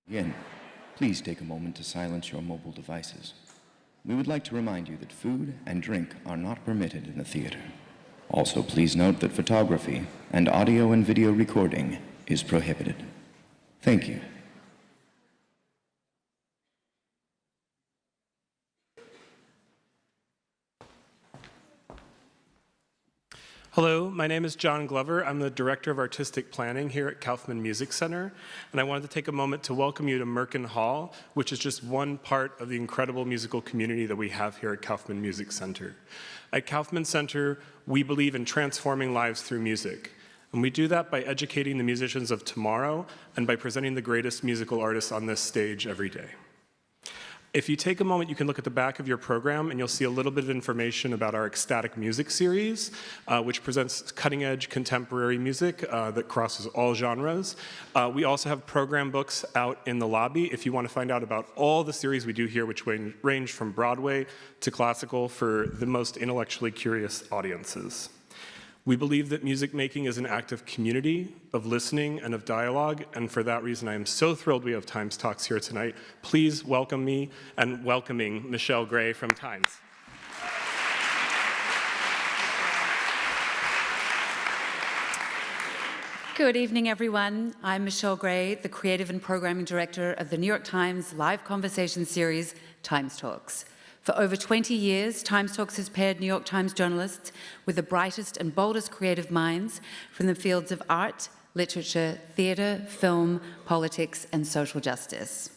Again, please take a moment to silence your mobile devices. We would like to remind you that food and drink are not permitted in the theater. Also, please note that photography and audio and video recording is prohibited. Thank you. Hello, my name is John Glover. I'm the Director of Artistic Planning here at Kaufman Music Center, and I wanted to take a moment to welcome you to Merkin Hall, which is just one part of the incredible musical community that we have here at Kaufman Music Center. At Kaufman Center, we believe in transforming lives through music, and we do that by educating the musicians of tomorrow and by presenting the greatest musical artists on this stage every day. If you take a moment, you can look at the back of your program and you'll see a little bit of information about our Ecstatic Music series, which presents cutting-edge contemporary music that crosses all genres. We also have program books out in the lobby if you want to find out about all the series we do here, which range from Broadway to classical for the most intellectually curious audiences. We believe that music making is an act of community, of listening, and of dialogue, and for that reason I am so thrilled we have TimesTalks here tonight. Please welcome me and welcoming Michelle Gray from Times. Good evening, everyone. I'm Michelle Gray, the Creative and Programming Director of the New York Times live conversation series, TimesTalks. For over 20 years, TimesTalks has paired New York Times journalists with the brightest and boldest creative minds from the fields of art, literature, theater, film, politics, and social justice.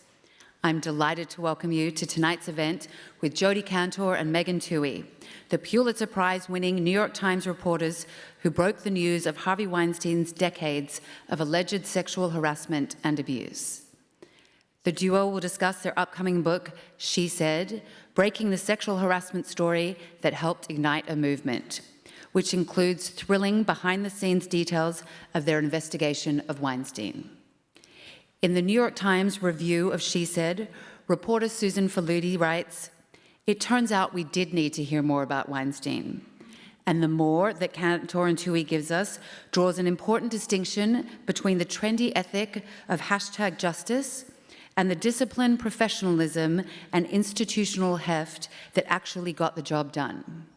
I'm delighted to welcome you to tonight's event with Jodi Kantor and Twohey, the Pulitzer Prize-winning New York Times reporters who broke the news of Harvey Weinstein's decades of alleged sexual harassment and abuse. The duo will discuss their upcoming book, She Said, Breaking the Sexual Harassment Story That Helped Ignite a Movement, which includes thrilling behind-the-scenes details of their investigation of Weinstein. In the New York Times review of She Said, reporter Susan Faludi writes, "It turns out we did need to hear more about Weinstein. And the more that Kantor and Twohey gives us draws an important distinction between the trendy ethic of #justice and the discipline, professionalism, and institutional heft that actually got the job done."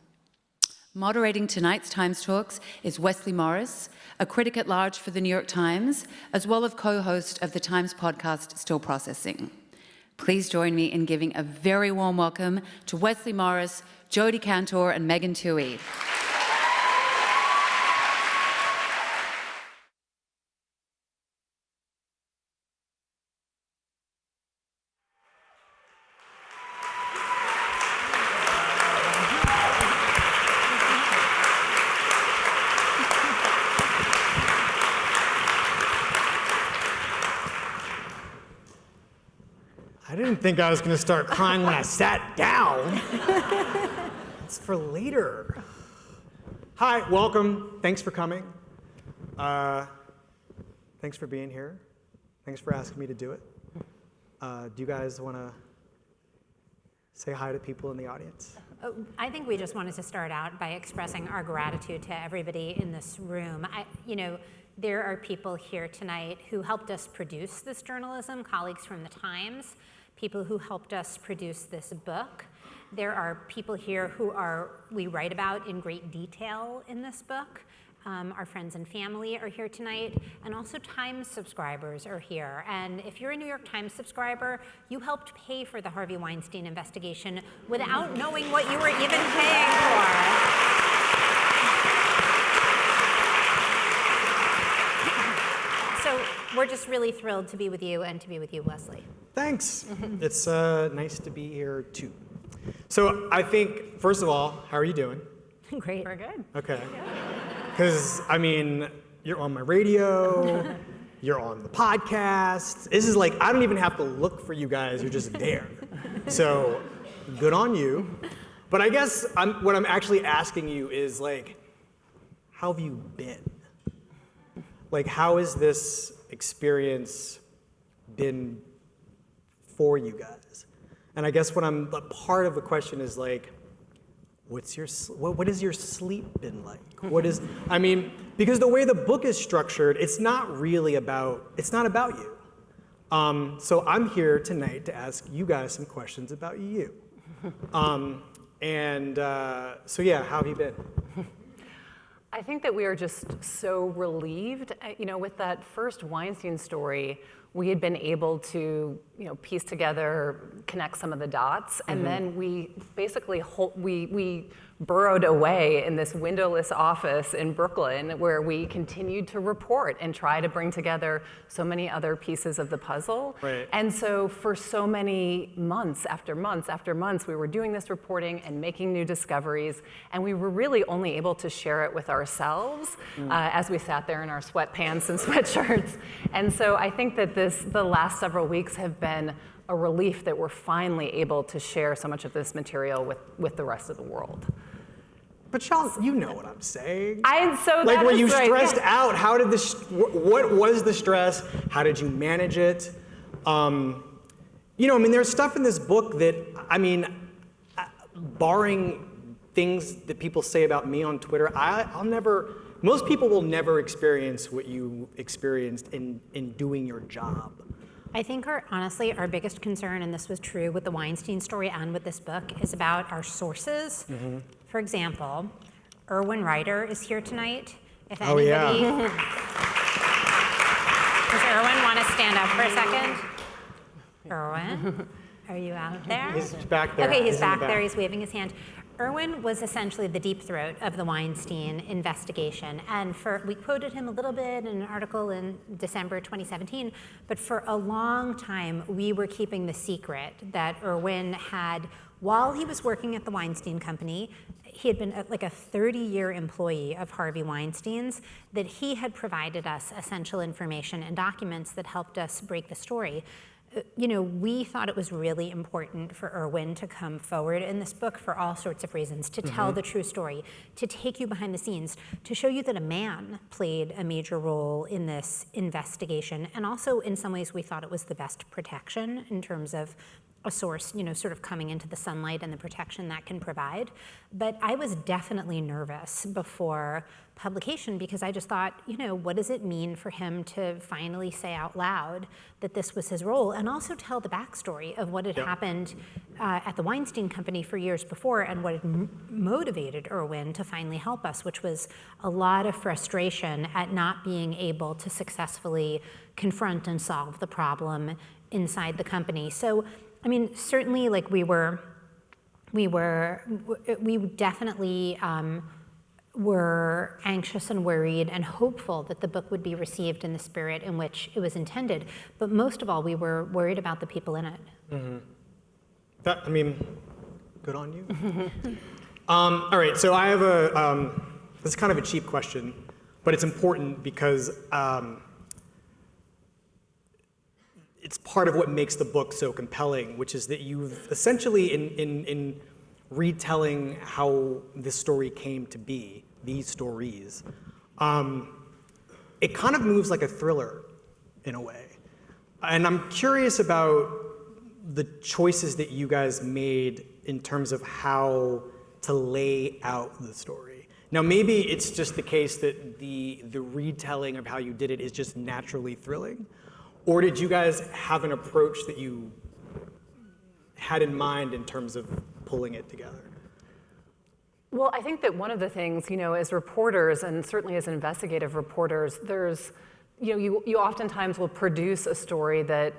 Moderating tonight's TimesTalks is Wesley Morris, a critic at large for the New York Times, as well as co-host of the Times podcast, Still Processing. Please join me in giving a very warm welcome to Wesley Morris, Jodi Kantor, and Twohey. I didn't think I was going to start crying when I sat down. It's for later. Hi, welcome. Thanks for coming. Thanks for being here. Thanks for asking me to do it. Do you guys want to say hi to people in the audience? I think we just wanted to start out by expressing our gratitude to everybody in this room. There are people here tonight who helped us produce this journalism, colleagues from the Times, people who helped us produce this book. There are people here who we write about in great detail in this book. Our friends and family are here tonight, and also Times subscribers are here. And if you're a New York Times subscriber, you helped pay for the Harvey Weinstein investigation without knowing what you were even paying for. So we're just really thrilled to be with you and to be with you, Wesley. Thanks. It's nice to be here, too. So I think, first of all, how are you doing? Great. We're good. Okay. Because, I mean, you're on my radio, you're on the podcast. This is like, I don't even have to look for you guys, you're just there. So, good on you. But I guess what I'm actually asking you is, like, how have you been? Like, how has this experience been for you guys? And I guess part of the question is, like, what has your sleep been like? Because the way the book is structured, it's not about you. So I'm here tonight to ask you guys some questions about you. So yeah, how have you been? I think that we are just so relieved. With that first Weinstein story, we had been able to, piece together, connect some of the dots, and then we basically we burrowed away in this windowless office in Brooklyn where we continued to report and try to bring together so many other pieces of the puzzle. Right. And so for so many months after months after months, we were doing this reporting and making new discoveries, and we were really only able to share it with ourselves as we sat there in our sweatpants and sweatshirts. And so I think that the last several weeks have been a relief that we're finally able to share so much of this material with the rest of the world. But y'all, you know what I'm saying. Like, were you stressed out? How did what was the stress? How did you manage it? There's stuff in this book that, barring things that people say about me on Twitter, most people will never experience what you experienced in doing your job. I think honestly, our biggest concern, and this was true with the Weinstein story and with this book, is about our sources. For example, Erwin Ryder is here tonight. If anybody, does Erwin want to stand up for a second? Erwin, are you out there? He's back there. Okay, he's back there. He's waving his hand. Erwin was essentially the deep throat of the Weinstein investigation, and we quoted him a little bit in an article in December 2017, but for a long time we were keeping the secret that Erwin had, while he was working at the Weinstein Company, he had been like a 30-year employee of Harvey Weinstein's, that he had provided us essential information and documents that helped us break the story. We thought it was really important for Erwin to come forward in this book for all sorts of reasons, to tell the true story, to take you behind the scenes, to show you that a man played a major role in this investigation. And also, in some ways, we thought it was the best protection in terms of a source, sort of coming into the sunlight and the protection that can provide. But I was definitely nervous before publication because I just thought, what does it mean for him to finally say out loud that this was his role, and also tell the backstory of what had happened at the Weinstein Company for years before and what had motivated Erwin to finally help us, which was a lot of frustration at not being able to successfully confront and solve the problem inside the company. So, certainly, like we definitely were anxious and worried and hopeful that the book would be received in the spirit in which it was intended. But most of all, we were worried about the people in it. Good on you. All right, so I have this is kind of a cheap question, but it's important because it's part of what makes the book so compelling, which is that you've essentially, in retelling how this story came to be, these stories, it kind of moves like a thriller in a way. And I'm curious about the choices that you guys made in terms of how to lay out the story. Now, maybe it's just the case that the retelling of how you did it is just naturally thrilling, or did you guys have an approach that you had in mind in terms of pulling it together? Well, I think that one of the things, as reporters, and certainly as investigative reporters, there's, you oftentimes will produce a story that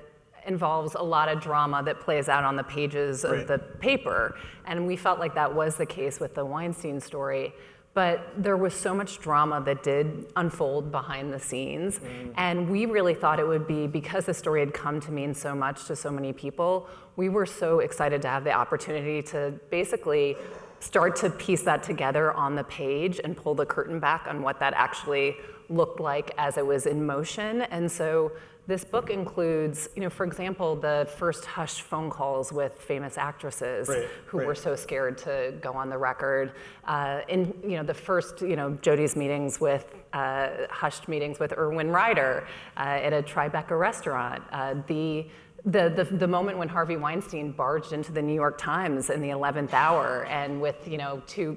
involves a lot of drama that plays out on the pages of the paper. And we felt like that was the case with the Weinstein story. But there was so much drama that did unfold behind the scenes. And we really thought it would be, because the story had come to mean so much to so many people, we were so excited to have the opportunity to basically start to piece that together on the page and pull the curtain back on what that actually looked like as it was in motion. And so this book includes, for example, the first hushed phone calls with famous actresses who were so scared to go on the record. In the first, Jodi's meetings with, hushed meetings with Erwin Ryder at a Tribeca restaurant. the moment when Harvey Weinstein barged into the New York Times in the 11th hour, and with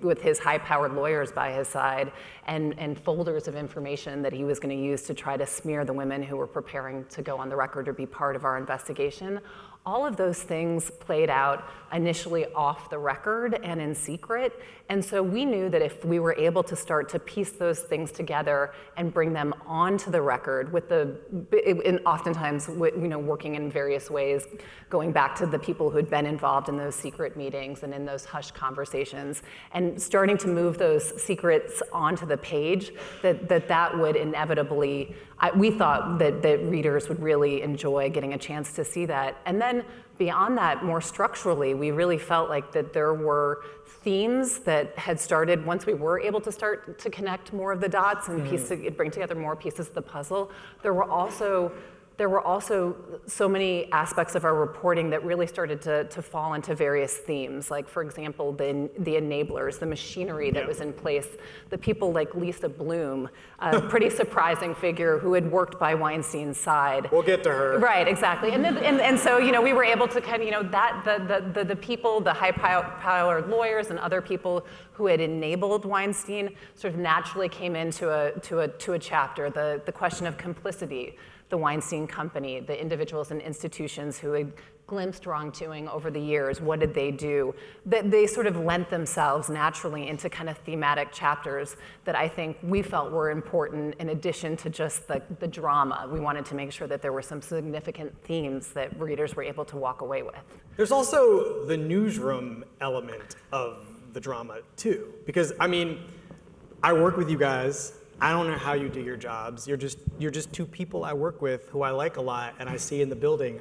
with his high-powered lawyers by his side, and folders of information that he was going to use to try to smear the women who were preparing to go on the record or be part of our investigation. All of those things played out initially off the record and in secret. And so we knew that if we were able to start to piece those things together and bring them onto the record and oftentimes working in various ways, going back to the people who had been involved in those secret meetings and in those hushed conversations, and starting to move those secrets onto the page, that would inevitably, we thought that readers would really enjoy getting a chance to see that. And then beyond that, more structurally, we really felt like that there were themes that had started once we were able to start to connect more of the dots and bring together more pieces of the puzzle. There were also so many aspects of our reporting that really started to fall into various themes. Like, for example, the enablers, the machinery that was in place, the people like Lisa Bloom, a pretty surprising figure who had worked by Weinstein's side. We'll get to her. Right, exactly. And so, we were able to kind of, the people, the high-powered lawyers and other people who had enabled Weinstein sort of naturally came into a chapter, the question of complicity, the Weinstein Company, the individuals and institutions who had glimpsed wrongdoing over the years. What did they do? That they sort of lent themselves naturally into kind of thematic chapters that I think we felt were important in addition to just the drama. We wanted to make sure that there were some significant themes that readers were able to walk away with. There's also the newsroom element of the drama too, because I work with you guys. I don't know how you do your jobs. You're just two people I work with who I like a lot and I see in the building.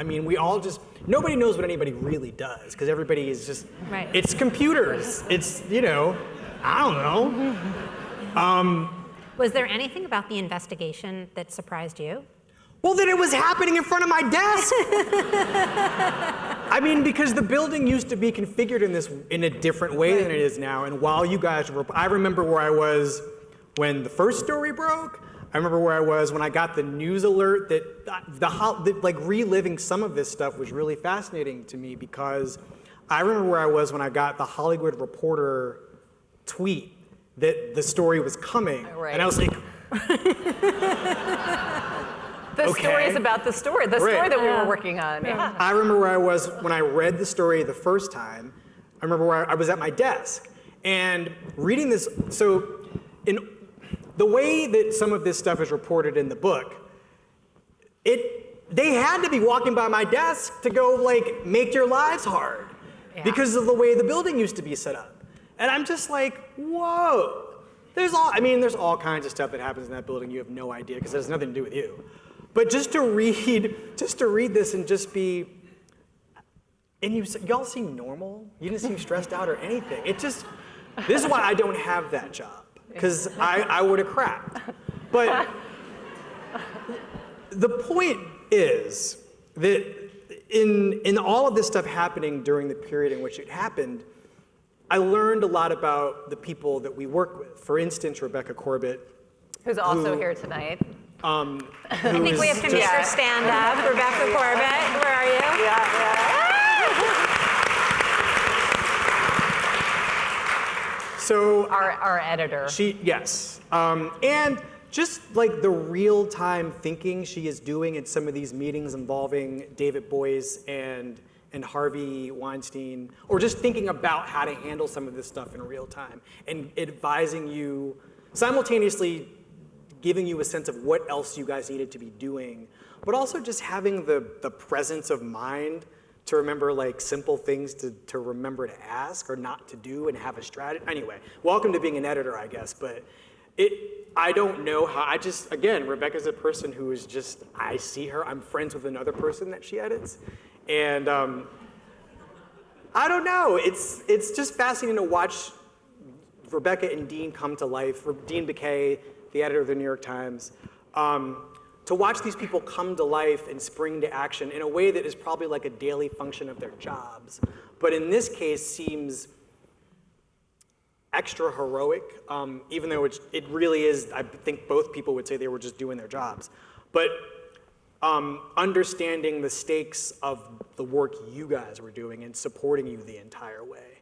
We all nobody knows what anybody really does because everybody is just, right. It's computers. It's, I don't know. Was there anything about the investigation that surprised you? Well, that it was happening in front of my desk. Because the building used to be configured in a different way than it is now. And while you guys were, I remember where I was when the first story broke. I remember where I was when I got the news alert that reliving some of this stuff was really fascinating to me, because I remember where I was when I got the Hollywood Reporter tweet that the story was coming. Right. And I was like, The stories about the story that we were working on. Yeah. I remember where I was when I read the story the first time. I remember where I was at my desk and reading this. So in the way that some of this stuff is reported in the book, they had to be walking by my desk to go make your lives hard because of the way the building used to be set up. And I'm just like, whoa. There's all kinds of stuff that happens in that building you have no idea because it has nothing to do with you. But just to read this and just be, and y'all seem normal. You didn't seem stressed out or anything. This is why I don't have that job, because I would have cracked. But the point is that in all of this stuff happening during the period in which it happened, I learned a lot about the people that we work with. For instance, Rebecca Corbett. Who's also here tonight. I think we have to make her stand up. Rebecca Corbett, where are you? So our editor. Yes. And just the real-time thinking she is doing in some of these meetings involving David Boies and Harvey Weinstein, or just thinking about how to handle some of this stuff in real time and advising you, simultaneously giving you a sense of what else you guys needed to be doing, but also just having the presence of mind to remember simple things to remember to ask or not to do and have a strategy. Anyway, welcome to being an editor, I guess, but I don't know how, again, Rebecca's a person who is just, I see her, I'm friends with another person that she edits, and I don't know, it's just fascinating to watch Rebecca and Dean come to life, or Dean Baquet, the editor of the New York Times, to watch these people come to life and spring to action in a way that is probably a daily function of their jobs, but in this case seems extra heroic, even though it really is, I think both people would say they were just doing their jobs. But understanding the stakes of the work you guys were doing and supporting you the entire way.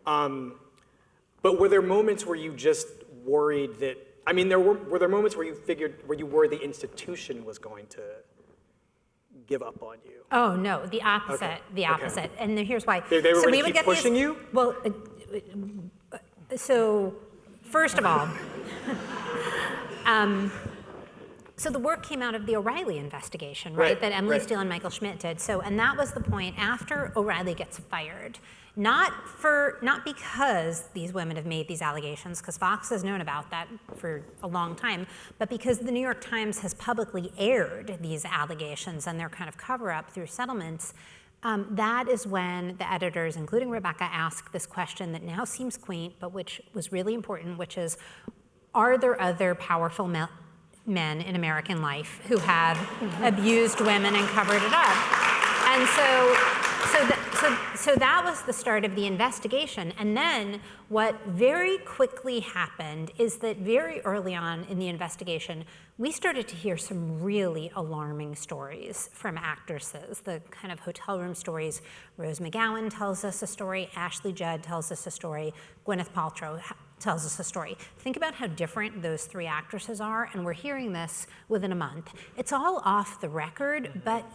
But were there moments where you just worried that, I mean, were there moments where you worried the institution was going to give up on you? Oh, no, the opposite, Okay. the opposite. And here's why. They were So going we to would keep get pushing these, you? Well, so first of all, so the work came out of the O'Reilly investigation, right? That Emily Steele and Michael Schmidt did. So, and that was the point after O'Reilly gets fired. Not because these women have made these allegations, because Fox has known about that for a long time, but because the New York Times has publicly aired these allegations and their kind of cover-up through settlements. That is when the editors, including Rebecca, asked this question that now seems quaint, but which was really important, which is, are there other powerful men in American life who have abused women and covered it up? And so that was the start of the investigation. And then what very quickly happened is that very early on in the investigation, we started to hear some really alarming stories from actresses, the kind of hotel room stories. Rose McGowan tells us a story, Ashley Judd tells us a story, Gwyneth Paltrow tells us a story. Think about how different those three actresses are, and we're hearing this within a month. It's all off the record, but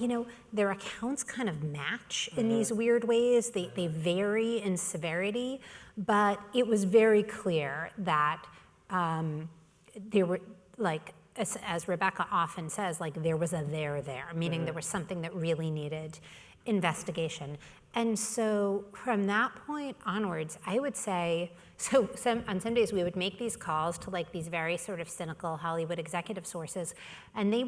their accounts kind of match in these weird ways. They vary in severity, but it was very clear that there were, like, as Rebecca often says, like, there was a there, meaning there was something that really needed investigation. And so from that point onwards, I would say, on some days we would make these calls to like these very sort of cynical Hollywood executive sources, and they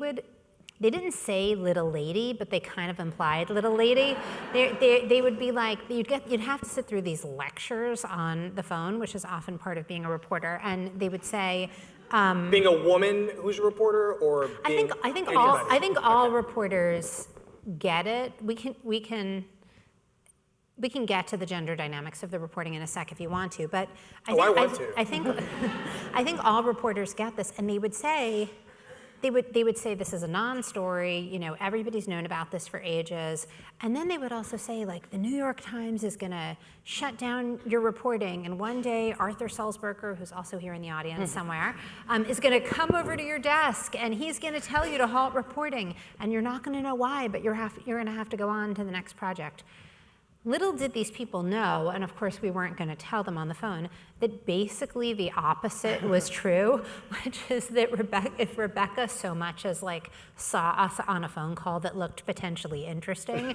didn't say little lady, but they kind of implied little lady. They would be like, you'd have to sit through these lectures on the phone, which is often part of being a reporter, and they would say, being a woman who's a reporter, or being I think anybody? all reporters get it. We can get to the gender dynamics of the reporting in a sec if you want to, but I think all reporters get this, and they would say this is a non-story, everybody's known about this for ages, and then they would also say, like, the New York Times is gonna shut down your reporting, and one day Arthur Sulzberger, who's also here in the audience somewhere, is gonna come over to your desk, and he's gonna tell you to halt reporting, and you're not gonna know why, but you're gonna have to go on to the next project. Little did these people know, and of course we weren't going to tell them on the phone, that basically the opposite was true, which is that if Rebecca so much as like saw us on a phone call that looked potentially interesting,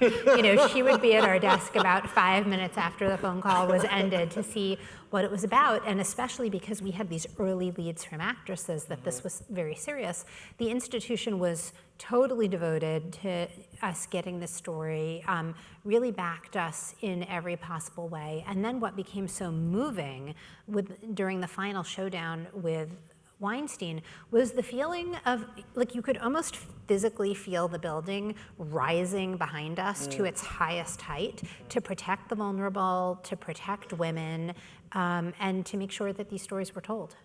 she would be at our desk about 5 minutes after the phone call was ended to see what it was about, and especially because we had these early leads from actresses that this was very serious, the institution was totally devoted to us getting this story, really backed us in every possible way. And then what became so moving during the final showdown with Weinstein was the feeling of, like, you could almost physically feel the building rising behind us to its highest height to protect the vulnerable, to protect women, and to make sure that these stories were told.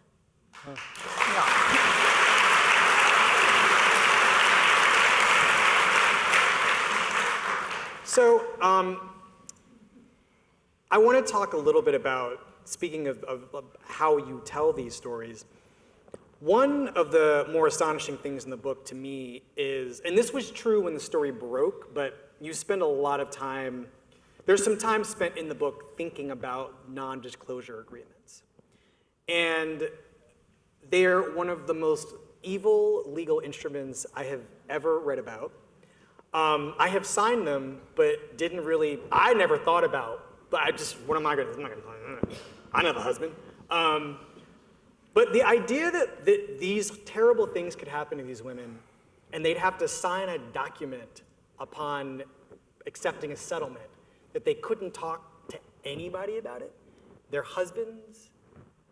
So I want to talk a little bit about, speaking of how you tell these stories, one of the more astonishing things in the book to me is, and this was true when the story broke, but you spend a lot of time, there's some time spent in the book thinking about non-disclosure agreements. And they're one of the most evil legal instruments I have ever read about. I have signed them, but I never thought about, but what am I gonna sign? I know the husband. But the idea that these terrible things could happen to these women, and they'd have to sign a document upon accepting a settlement, that they couldn't talk to anybody about it, their husbands,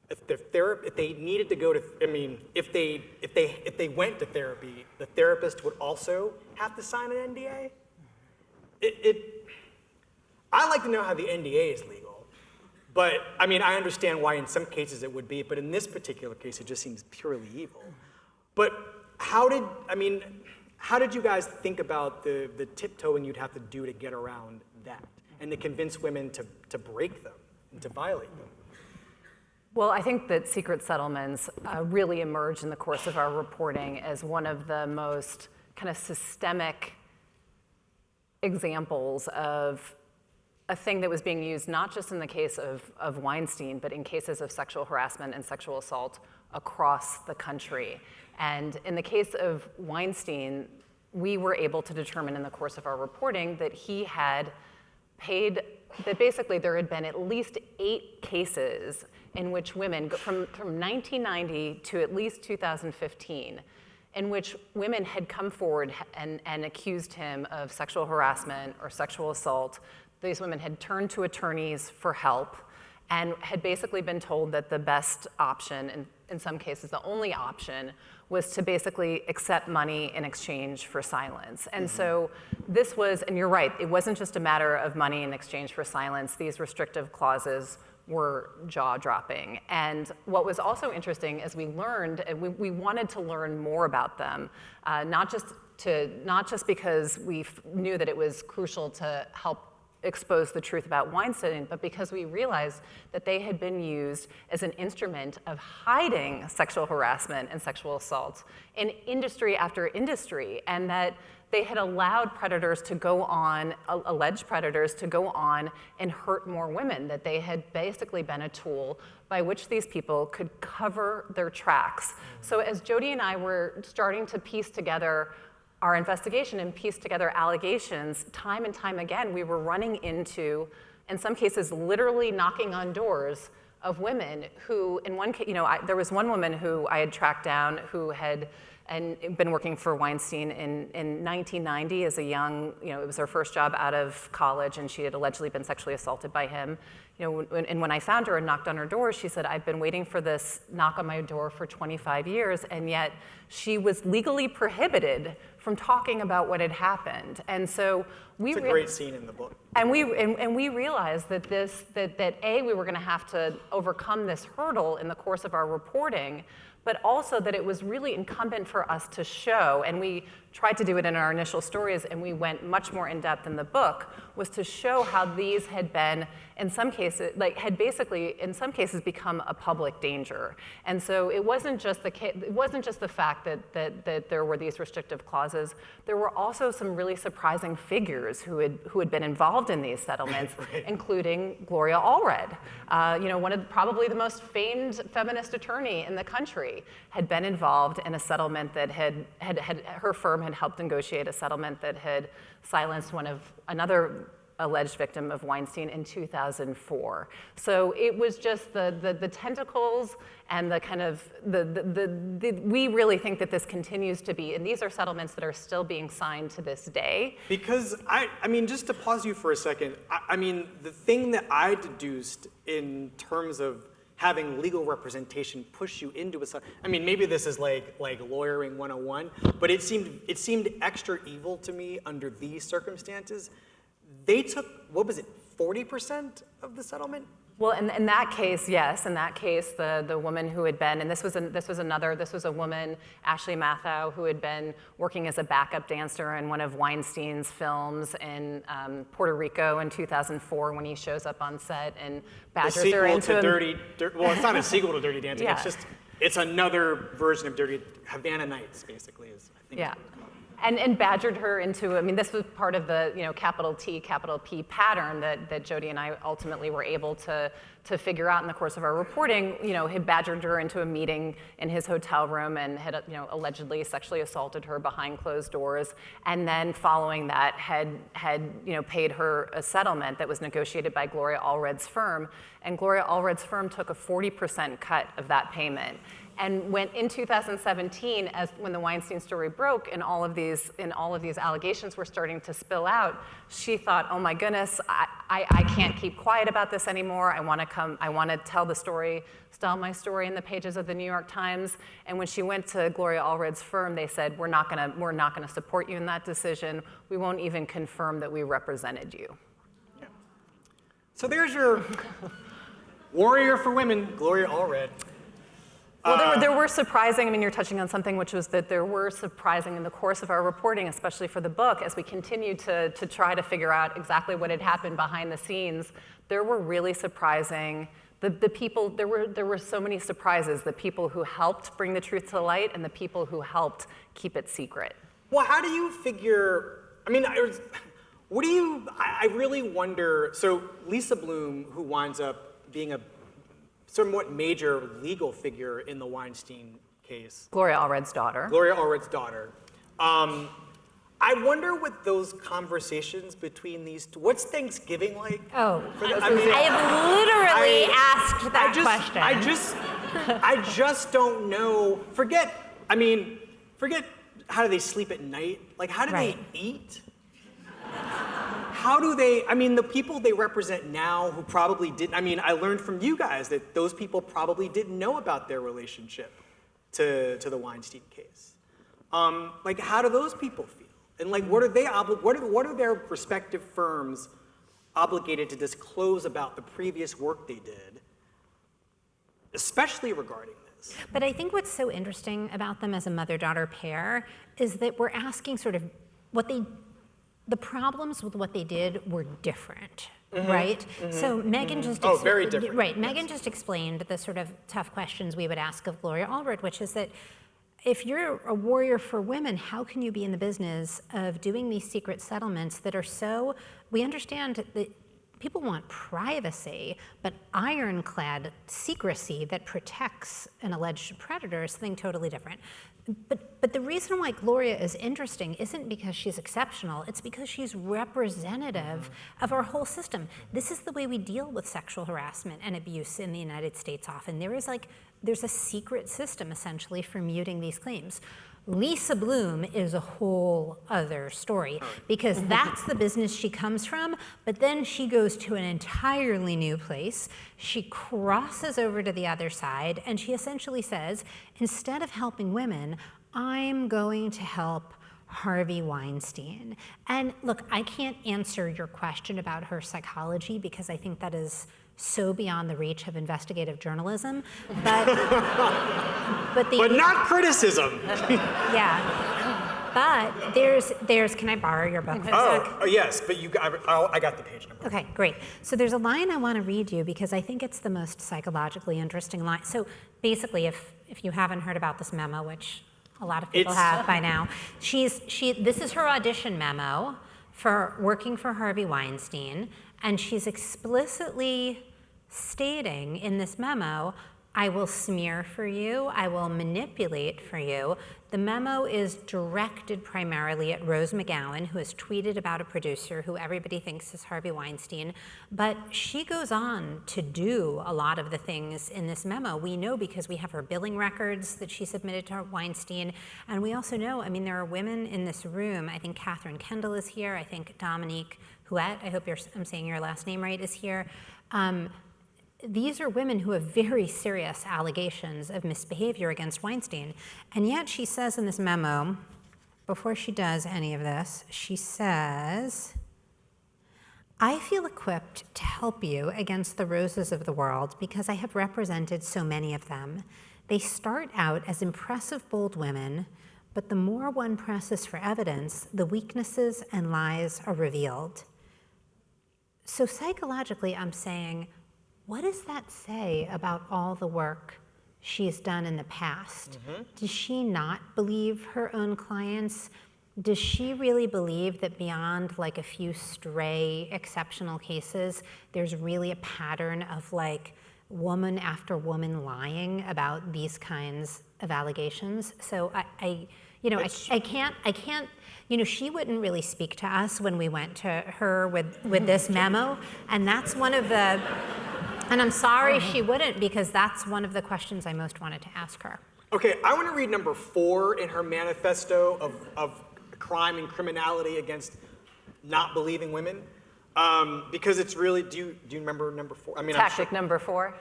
if they needed to go to, if they went to therapy, the therapist would also have to sign an NDA. I like to know how the NDA is legal, but I understand why in some cases it would be, but in this particular case it just seems purely evil. But how did you guys think about the tiptoeing you'd have to do to get around that and to convince women to break them and to violate them? Well, I think that secret settlements really emerged in the course of our reporting as one of the most kind of systemic examples of a thing that was being used not just in the case of Weinstein, but in cases of sexual harassment and sexual assault across the country. And in the case of Weinstein, we were able to determine in the course of our reporting that he had paid, that basically there had been at least 8 cases in which women, from 1990 to at least 2015, in which women had come forward and accused him of sexual harassment or sexual assault. These women had turned to attorneys for help and had basically been told that the best option, and in some cases the only option, was to basically accept money in exchange for silence. And so this was, and you're right, it wasn't just a matter of money in exchange for silence. These restrictive clauses were jaw-dropping. And what was also interesting as we learned, and we wanted to learn more about them, not just because we knew that it was crucial to help expose the truth about Weinstein, but because we realized that they had been used as an instrument of hiding sexual harassment and sexual assault in industry after industry, and that they had allowed predators to go on, alleged predators to go on and hurt more women, that they had basically been a tool by which these people could cover their tracks. So as Jodi and I were starting to piece together our investigation and piece together allegations, time and time again, we were running into, in some cases, literally knocking on doors of women who, in one case, there was one woman who I had tracked down who had been working for Weinstein in 1990 as a young, it was her first job out of college, and she had allegedly been sexually assaulted by him. And when I found her and knocked on her door, she said, "I've been waiting for this knock on my door for 25 years, and yet she was legally prohibited from talking about what had happened." And so it's a great scene in the book. And we realized that we were going to have to overcome this hurdle in the course of our reporting, but also that it was really incumbent for us to show, and we tried to do it in our initial stories, and we went much more in depth in the book, was to show how these had been, in some cases, had basically, in some cases, become a public danger. And so it wasn't just the fact that there were these restrictive clauses. There were also some really surprising figures who had been involved in these settlements, right, including Gloria Allred. One of probably the most famed feminist attorney in the country had been involved in a settlement that her firm had helped negotiate a settlement that had silenced another alleged victim of Weinstein in 2004. So it was just the tentacles and the kind of we really think that this continues to be, and these are settlements that are still being signed to this day. Because I mean, just to pause you for a second, I mean, the thing that I deduced in terms of having legal representation push you into I mean, maybe this is like lawyering 101, but it seemed extra evil to me under these circumstances. They took, what was it, 40% of the settlement? Well, in that case, yes. In that case, the woman who had been, and this was a woman, Ashley Mathau, who had been working as a backup dancer in one of Weinstein's films in Puerto Rico in 2004 when he shows up on set and badgers her into well, it's not a sequel to Dirty Dancing. Yeah. It's another version of Havana Nights, basically, is I think. Yeah. And badgered her into, I mean, this was part of the, capital T, capital P pattern that Jodi and I ultimately were able to figure out in the course of our reporting. Had badgered her into a meeting in his hotel room and had, allegedly sexually assaulted her behind closed doors. And then following that had paid her a settlement that was negotiated by Gloria Allred's firm. And Gloria Allred's firm took a 40% cut of that payment. And when in 2017, when the Weinstein story broke and all of these allegations were starting to spill out, she thought, "Oh my goodness, I can't keep quiet about this anymore. I want to tell my story in the pages of the New York Times." And when she went to Gloria Allred's firm, they said, "We're not going to support you in that decision. We won't even confirm that we represented you." Yeah. So there's your warrior for women, Gloria Allred. Well, there were surprising, I mean, you're touching on something which was that there were surprising in the course of our reporting, especially for the book, as we continued to try to figure out exactly what had happened behind the scenes, there were really surprising, the people, there were so many surprises, the people who helped bring the truth to light and the people who helped keep it secret. Well, how do you figure, I mean, what do you, I really wonder, so Lisa Bloom, who winds up being a somewhat major legal figure in the Weinstein case. Gloria Allred's daughter. Gloria Allred's daughter. I wonder what those conversations between these two, what's Thanksgiving like? Oh, I have literally asked that question. I just don't know. Forget how do they sleep at night? Like, how do they eat? How do they, I mean, the people they represent now who probably didn't, I mean, I learned from you guys that those people probably didn't know about their relationship to the Weinstein case. Like, how do those people feel? And like, what are their respective firms obligated to disclose about the previous work they did, especially regarding this? But I think what's so interesting about them as a mother-daughter pair is that we're asking sort of the problems with what they did were different, right? So Megan just very different. Right, Megan just explained the sort of tough questions we would ask of Gloria Allred, which is that if you're a warrior for women, how can you be in the business of doing these secret settlements that are so, we understand that people want privacy, but ironclad secrecy that protects an alleged predator is something totally different. But the reason why Gloria is interesting isn't because she's exceptional, it's because she's representative of our whole system. This is the way we deal with sexual harassment and abuse in the United States often. There's a secret system essentially for muting these claims. Lisa Bloom is a whole other story because that's the business she comes from, but then she goes to an entirely new place. She crosses over to the other side and she essentially says, instead of helping women, I'm going to help Harvey Weinstein. And look, I can't answer your question about her psychology because I think that is so beyond the reach of investigative journalism, but not criticism. Yeah, but there's. Can I borrow your book for a sec? Oh yes, but I got the page number. Okay, great. So there's a line I want to read you because I think it's the most psychologically interesting line. So basically, if you haven't heard about this memo, which a lot of people have by now, this is her audition memo for working for Harvey Weinstein, and she's explicitly stating in this memo, I will smear for you, I will manipulate for you. The memo is directed primarily at Rose McGowan, who has tweeted about a producer who everybody thinks is Harvey Weinstein, but she goes on to do a lot of the things in this memo. We know because we have her billing records that she submitted to Weinstein, and we also know, I mean, there are women in this room, I think Catherine Kendall is here, I think Dominique Huet, I hope I'm saying your last name right, is here. These are women who have very serious allegations of misbehavior against Weinstein. And yet she says in this memo, before she does any of this, she says, I feel equipped to help you against the Roses of the world because I have represented so many of them. They start out as impressive, bold women, but the more one presses for evidence, the weaknesses and lies are revealed. So psychologically, I'm saying, what does that say about all the work she's done in the past? Does she not believe her own clients? Does she really believe that beyond like a few stray exceptional cases, there's really a pattern of like woman after woman lying about these kinds of allegations? So I can't, you know, she wouldn't really speak to us when we went to her with this memo, and that's one of the, and I'm sorry she wouldn't because that's one of the questions I most wanted to ask her. Okay, I want to read number 4 in her manifesto of crime and criminality against not believing women, because it's really. Do you remember number 4? I mean, tactic number 4.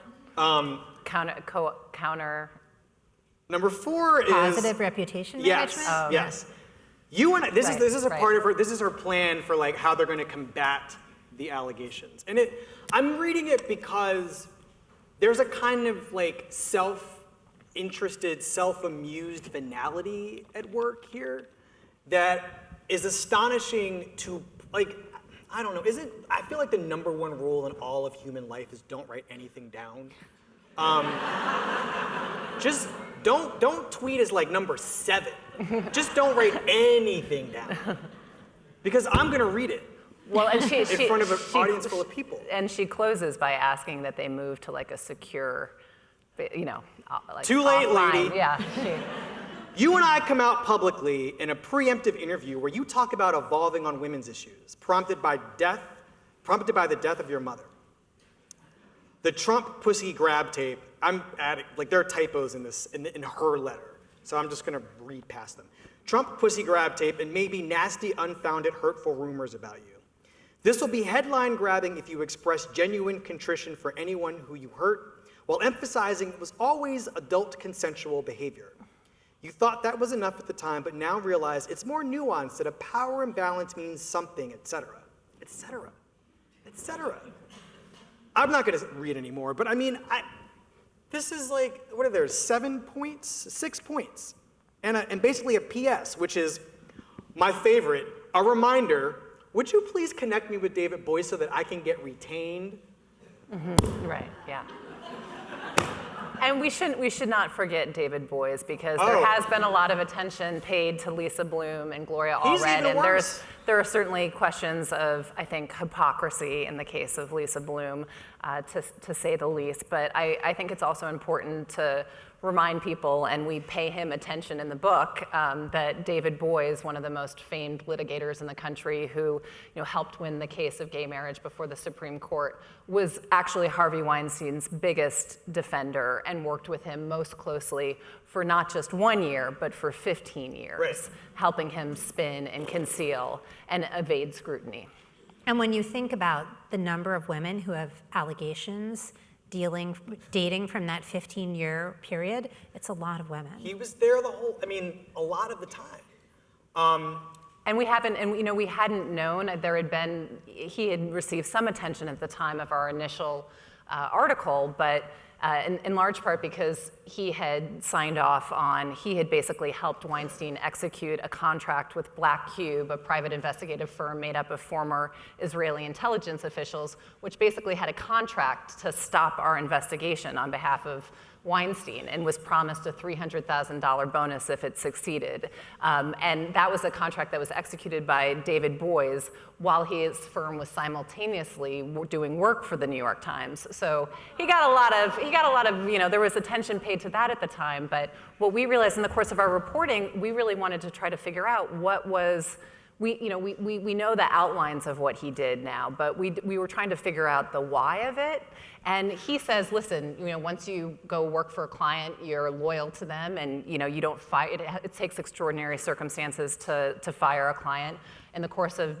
Counter. Number 4 is positive reputation management. Oh, yes. You and this is a part of her. This is her plan for like how they're going to combat the allegations. And I'm reading it because there's a kind of like self-interested, self-amused finality at work here that is astonishing to, like, I don't know, I feel like the number one rule in all of human life is don't write anything down. Just don't tweet as like number 7. Just don't write anything down. Because I'm gonna read it. Well, and in front of an audience full of people. And she closes by asking that they move to like a secure, like Too late, offline. lady. Yeah. You and I come out publicly in a preemptive interview where you talk about evolving on women's issues, prompted by the death of your mother. The Trump pussy grab tape, I'm adding, like there are typos in this, in her letter, so I'm just gonna read past them. Trump pussy grab tape and maybe nasty, unfounded, hurtful rumors about you. This will be headline grabbing if you express genuine contrition for anyone who you hurt, while emphasizing it was always adult consensual behavior. You thought that was enough at the time, but now realize it's more nuanced, that a power imbalance means something, etc., etc., etc. I'm not gonna read anymore, but I mean, this is like, what are there, 7 points? 6 points. And basically a PS, which is my favorite, a reminder, would you please connect me with David Boies so that I can get retained? Mm-hmm. Right, yeah. And we should not forget David Boies, because there has been a lot of attention paid to Lisa Bloom and Gloria Allred, and there are certainly questions of, I think, hypocrisy in the case of Lisa Bloom, to say the least. But I think it's also important to remind people, and we pay him attention in the book, that David Boies, one of the most famed litigators in the country, who helped win the case of gay marriage before the Supreme Court, was actually Harvey Weinstein's biggest defender and worked with him most closely for not just 1 year, but for 15 years, right, helping him spin and conceal and evade scrutiny. And when you think about the number of women who have allegations dating from that 15-year period, it's a lot of women. He was there a lot of the time. And we hadn't known. He had received some attention at the time of our initial article, but in large part because he had he had basically helped Weinstein execute a contract with Black Cube, a private investigative firm made up of former Israeli intelligence officials, which basically had a contract to stop our investigation on behalf of Weinstein, and was promised a $300,000 bonus if it succeeded. And that was a contract that was executed by David Boies while his firm was simultaneously doing work for the New York Times. So he got a lot of, there was attention paid to that at the time, but what we realized in the course of our reporting, we really wanted to try to figure out what was, we know the outlines of what he did now, but we were trying to figure out the why of it. And he says, listen, once you go work for a client, you're loyal to them, and you don't fire. It takes extraordinary circumstances to fire a client. In the course of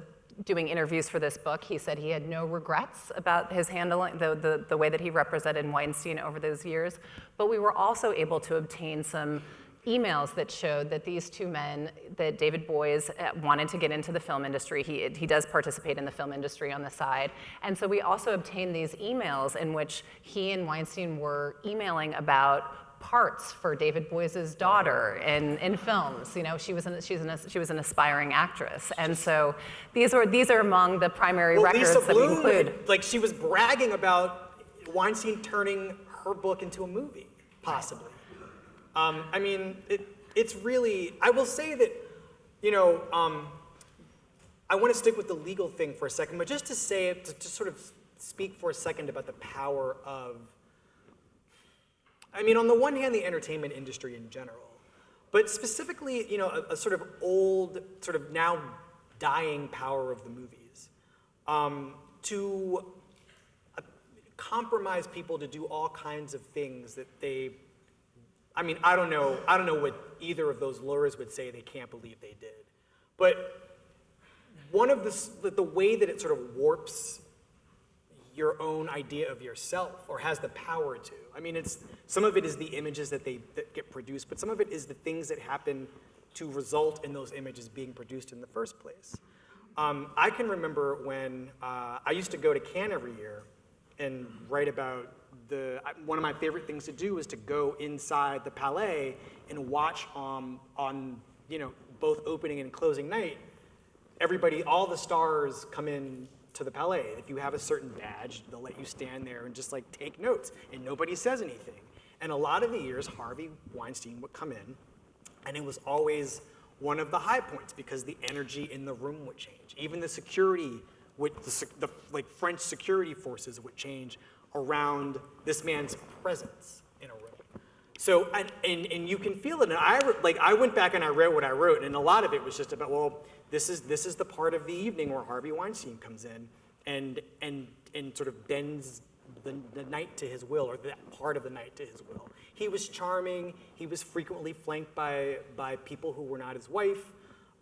doing interviews for this book, he said he had no regrets about his handling, the way that he represented Weinstein over those years. But we were also able to obtain some emails that showed that these two men, that David Boies wanted to get into the film industry. He does participate in the film industry on the side. And so we also obtained these emails in which he and Weinstein were emailing about parts for David Boies' daughter in films. She was an aspiring actress. And so these are among the primary records Lisa that we Bloom, include. she was bragging about Weinstein turning her book into a movie, possibly. It's really, I will say that, I want to stick with the legal thing for a second, but just to say it, to sort of speak for a second about the power of, on the one hand, the entertainment industry in general, but specifically, a sort of old, sort of now dying power of the movies, to compromise people to do all kinds of things that they, I don't know what either of those lawyers would say they can't believe they did. But one of the way that it sort of warps your own idea of yourself, or has the power to. Some of it is the images that get produced, but some of it is the things that happen to result in those images being produced in the first place. I can remember when I used to go to Cannes every year and write about one of my favorite things to do is to go inside the Palais and watch on both opening and closing night, all the stars come in to the Palais. If you have a certain badge, they'll let you stand there and just like take notes, and nobody says anything. And a lot of the years, Harvey Weinstein would come in, and it was always one of the high points because the energy in the room would change. Even the security, the French security forces would change around this man's presence in a room. So, and you can feel it. And I went back and I read what I wrote, and a lot of it was just about, well, this is the part of the evening where Harvey Weinstein comes in and sort of bends the night to his will, or that part of the night to his will. He was charming. He was frequently flanked by people who were not his wife.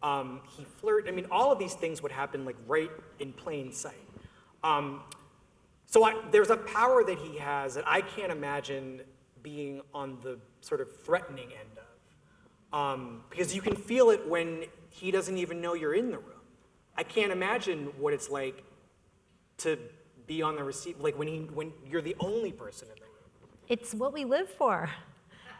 He flirted. I mean, all of these things would happen like right in plain sight. So there's a power that he has that I can't imagine being on the sort of threatening end of. Because you can feel it when he doesn't even know you're in the room. I can't imagine what it's like to be on the receive, like when you're the only person in the room. It's what we live for.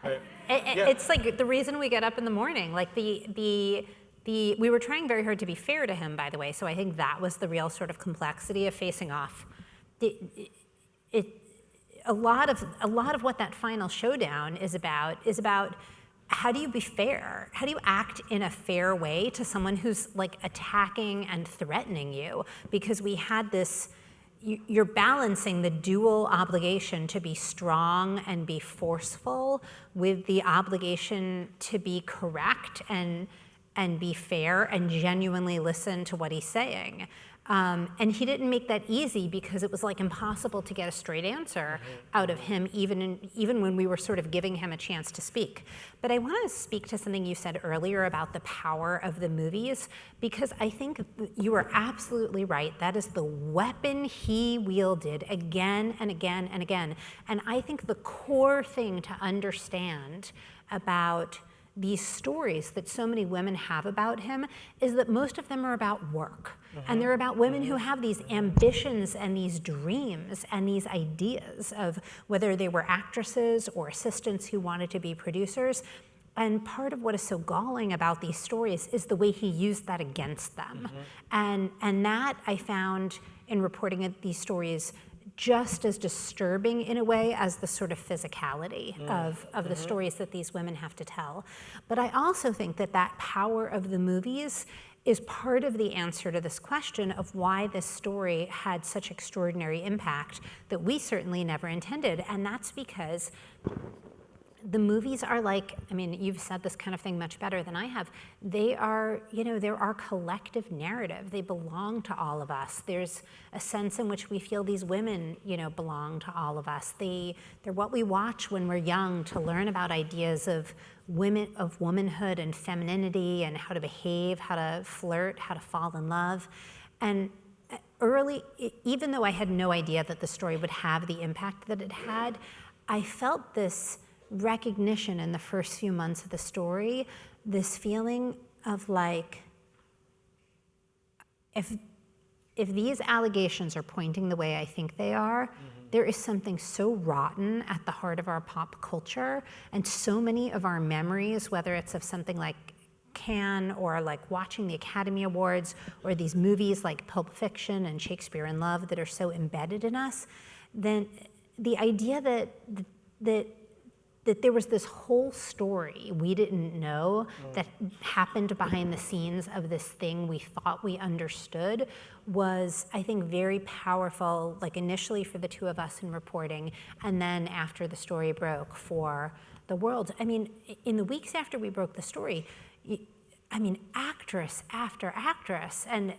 Right. It's like the reason we get up in the morning. Like we were trying very hard to be fair to him, by the way. So I think that was the real sort of complexity of facing off. A lot of what that final showdown is about how do you be fair? How do you act in a fair way to someone who's like attacking and threatening you? Because we had this, you're balancing the dual obligation to be strong and be forceful with the obligation to be correct and be fair and genuinely listen to what he's saying. And he didn't make that easy because it was like impossible to get a straight answer out of him, even when we were sort of giving him a chance to speak. But I want to speak to something you said earlier about the power of the movies, because I think you are absolutely right. That is the weapon he wielded again and again and again. And I think the core thing to understand about these stories that so many women have about him is that most of them are about work. And they're about women who have these ambitions and these dreams and these ideas of whether they were actresses or assistants who wanted to be producers. And part of what is so galling about these stories is the way he used that against them. And that I found in reporting these stories just as disturbing in a way as the sort of physicality of the stories that these women have to tell. But I also think that power of the movies is part of the answer to this question of why this story had such extraordinary impact that we certainly never intended. And that's because the movies are like, I mean, you've said this kind of thing much better than I have. They are, they're our collective narrative. They belong to all of us. There's a sense in which we feel these women, belong to all of us. They're what we watch when we're young to learn about ideas of womanhood and femininity and how to behave, how to flirt, how to fall in love. And early, even though I had no idea that the story would have the impact that it had, I felt this recognition in the first few months of the story, this feeling of like, if these allegations are pointing the way I think they are, there is something so rotten at the heart of our pop culture, and so many of our memories, whether it's of something like Cannes or like watching the Academy Awards or these movies like Pulp Fiction and Shakespeare in Love that are so embedded in us, then the idea that there was this whole story we didn't know that happened behind the scenes of this thing we thought we understood was, I think, very powerful, like initially for the two of us in reporting, and then after the story broke for the world. I mean, in the weeks after we broke the story, actress after actress, and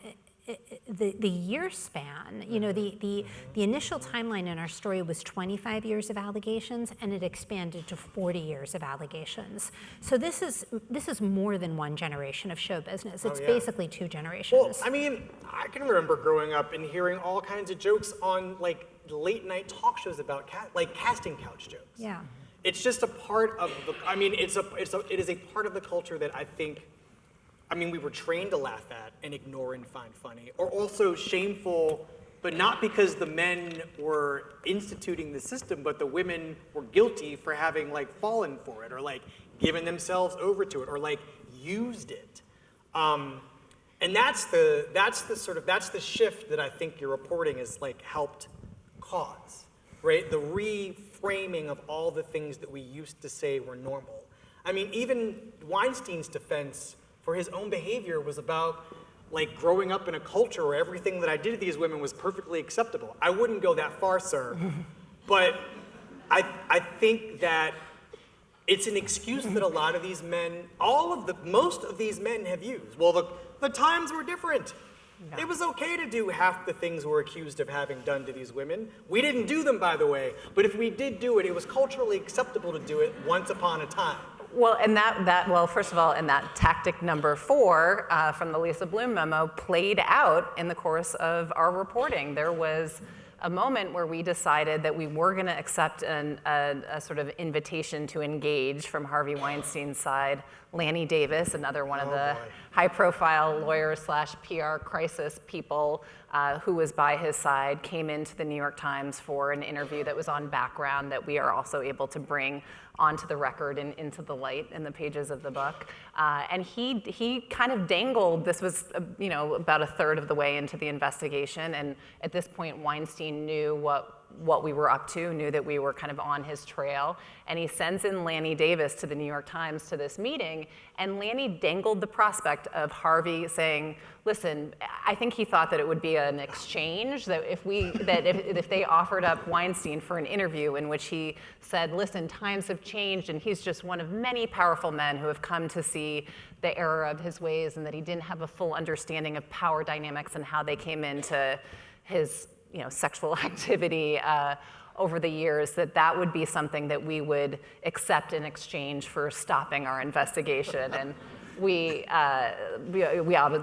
the year span, the initial timeline in our story was 25 years of allegations, and it expanded to 40 years of allegations. So this is more than one generation of show business. It's basically two generations. Well, I can remember growing up and hearing all kinds of jokes on like late night talk shows about casting couch jokes. Yeah. It's just a part of the. It is a part of the culture that I think. We were trained to laugh at and ignore and find funny, or also shameful but not because the men were instituting the system, but the women were guilty for having like fallen for it or like given themselves over to it or like used it. And that's the shift that I think your reporting has like helped cause, right? The reframing of all the things that we used to say were normal. I mean, even Weinstein's defense for his own behavior was about like growing up in a culture where everything that I did to these women was perfectly acceptable. I wouldn't go that far, sir, but I think that it's an excuse that a lot of these men, most of these men have used. Well, the times were different. Yeah. It was okay to do half the things we're accused of having done to these women. We didn't do them, by the way, but if we did do it, it was culturally acceptable to do it once upon a time. Well, and well, first of all, and that tactic number 4 from the Lisa Bloom memo played out in the course of our reporting. There was a moment where we decided that we were going to accept a sort of invitation to engage from Harvey Weinstein's side. Lanny Davis, another one of the high-profile lawyers / PR crisis people who was by his side, came into the New York Times for an interview that was on background that we are also able to bring onto the record and into the light in the pages of the book. And he kind of dangled, this was about a third of the way into the investigation, and at this point Weinstein knew what we were up to, knew that we were kind of on his trail, and he sends in Lanny Davis to the New York Times to this meeting, and Lanny dangled the prospect of Harvey saying, listen, I think he thought that it would be an exchange, that if they offered up Weinstein for an interview in which he said, listen, times have changed, and he's just one of many powerful men who have come to see the error of his ways, and that he didn't have a full understanding of power dynamics and how they came into his sexual activity over the years, that would be something that we would accept in exchange for stopping our investigation. And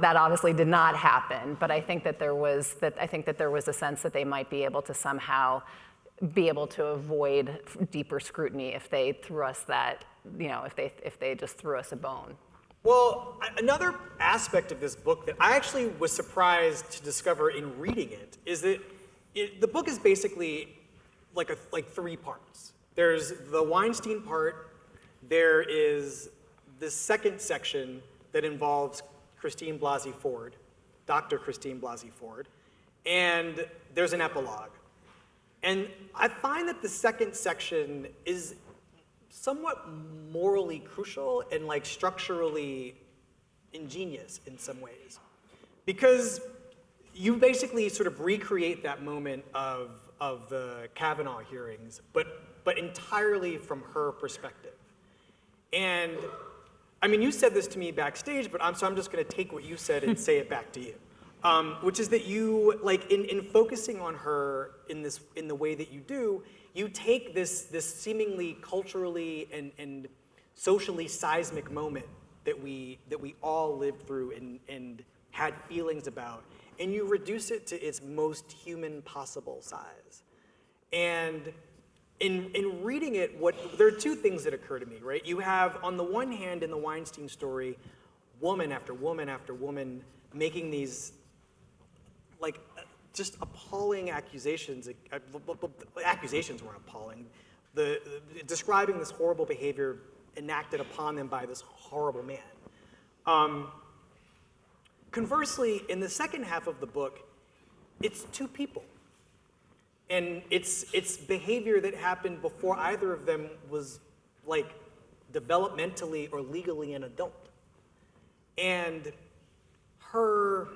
that obviously did not happen, but I think that there was a sense that they might be able to somehow be able to avoid deeper scrutiny if they threw us that, if they just threw us a bone. Well, another aspect of this book that I actually was surprised to discover in reading it is that the book is basically like 3 parts. There's the Weinstein part, there is the second section that involves Christine Blasey Ford, Dr. Christine Blasey Ford, and there's an epilogue. And I find that the second section is somewhat morally crucial and like structurally ingenious in some ways, because you basically sort of recreate that moment of the Kavanaugh hearings, but entirely from her perspective. And I mean, you said this to me backstage, but I'm just going to take what you said and say it back to you, which is that you, like, in focusing on her in the way that you do, you take this seemingly culturally and socially seismic moment that we all lived through and had feelings about, and you reduce it to its most human possible size. And in reading it, there are 2 things that occur to me, right? You have, on the one hand, in the Weinstein story, woman after woman after woman making these, like, just appalling accusations. Accusations weren't appalling. Describing this horrible behavior enacted upon them by this horrible man. Conversely, in the second half of the book, it's 2 people. And it's behavior that happened before either of them was, like, developmentally or legally an adult. And her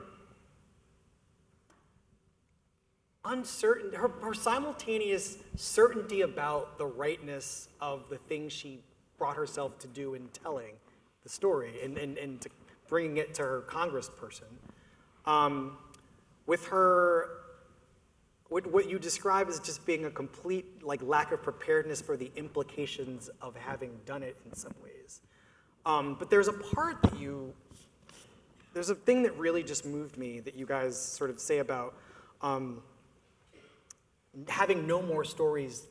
simultaneous certainty about the rightness of the things she brought herself to do in telling the story and to bringing it to her congressperson, with her, what you describe as just being a complete, like, lack of preparedness for the implications of having done it in some ways. But there's a part that there's a thing that really just moved me that you guys sort of say about having no more stories,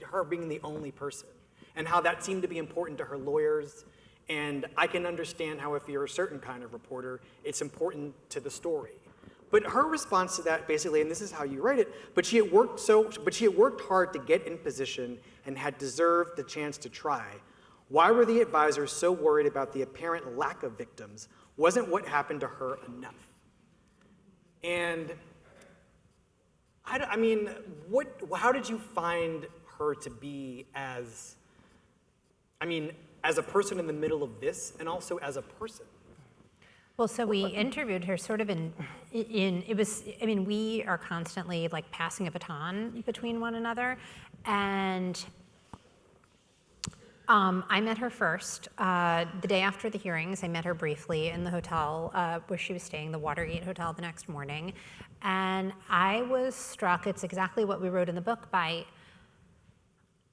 her being the only person, and how that seemed to be important to her lawyers. And I can understand how if you're a certain kind of reporter, it's important to the story. But her response to that, basically, and this is how you write it, but she had worked hard to get in position and had deserved the chance to try. Why were the advisors so worried about the apparent lack of victims? Wasn't what happened to her enough? And I mean, how did you find her to be as a person in the middle of this, and also as a person? Well, so we interviewed her sort of we are constantly like passing a baton between one another. And I met her first. The day after the hearings, I met her briefly in the hotel where she was staying, the Watergate Hotel, the next morning. And I was struck, it's exactly what we wrote in the book, by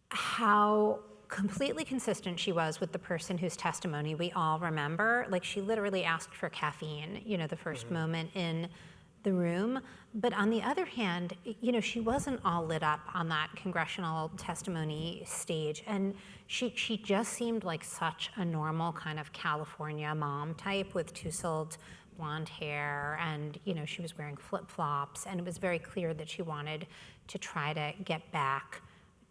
how completely consistent she was with the person whose testimony we all remember. Like, she literally asked for caffeine, the first moment in the room. But on the other hand, she wasn't all lit up on that congressional testimony stage. And she just seemed like such a normal kind of California mom type with tousled blonde hair, and she was wearing flip-flops, and it was very clear that she wanted to try to get back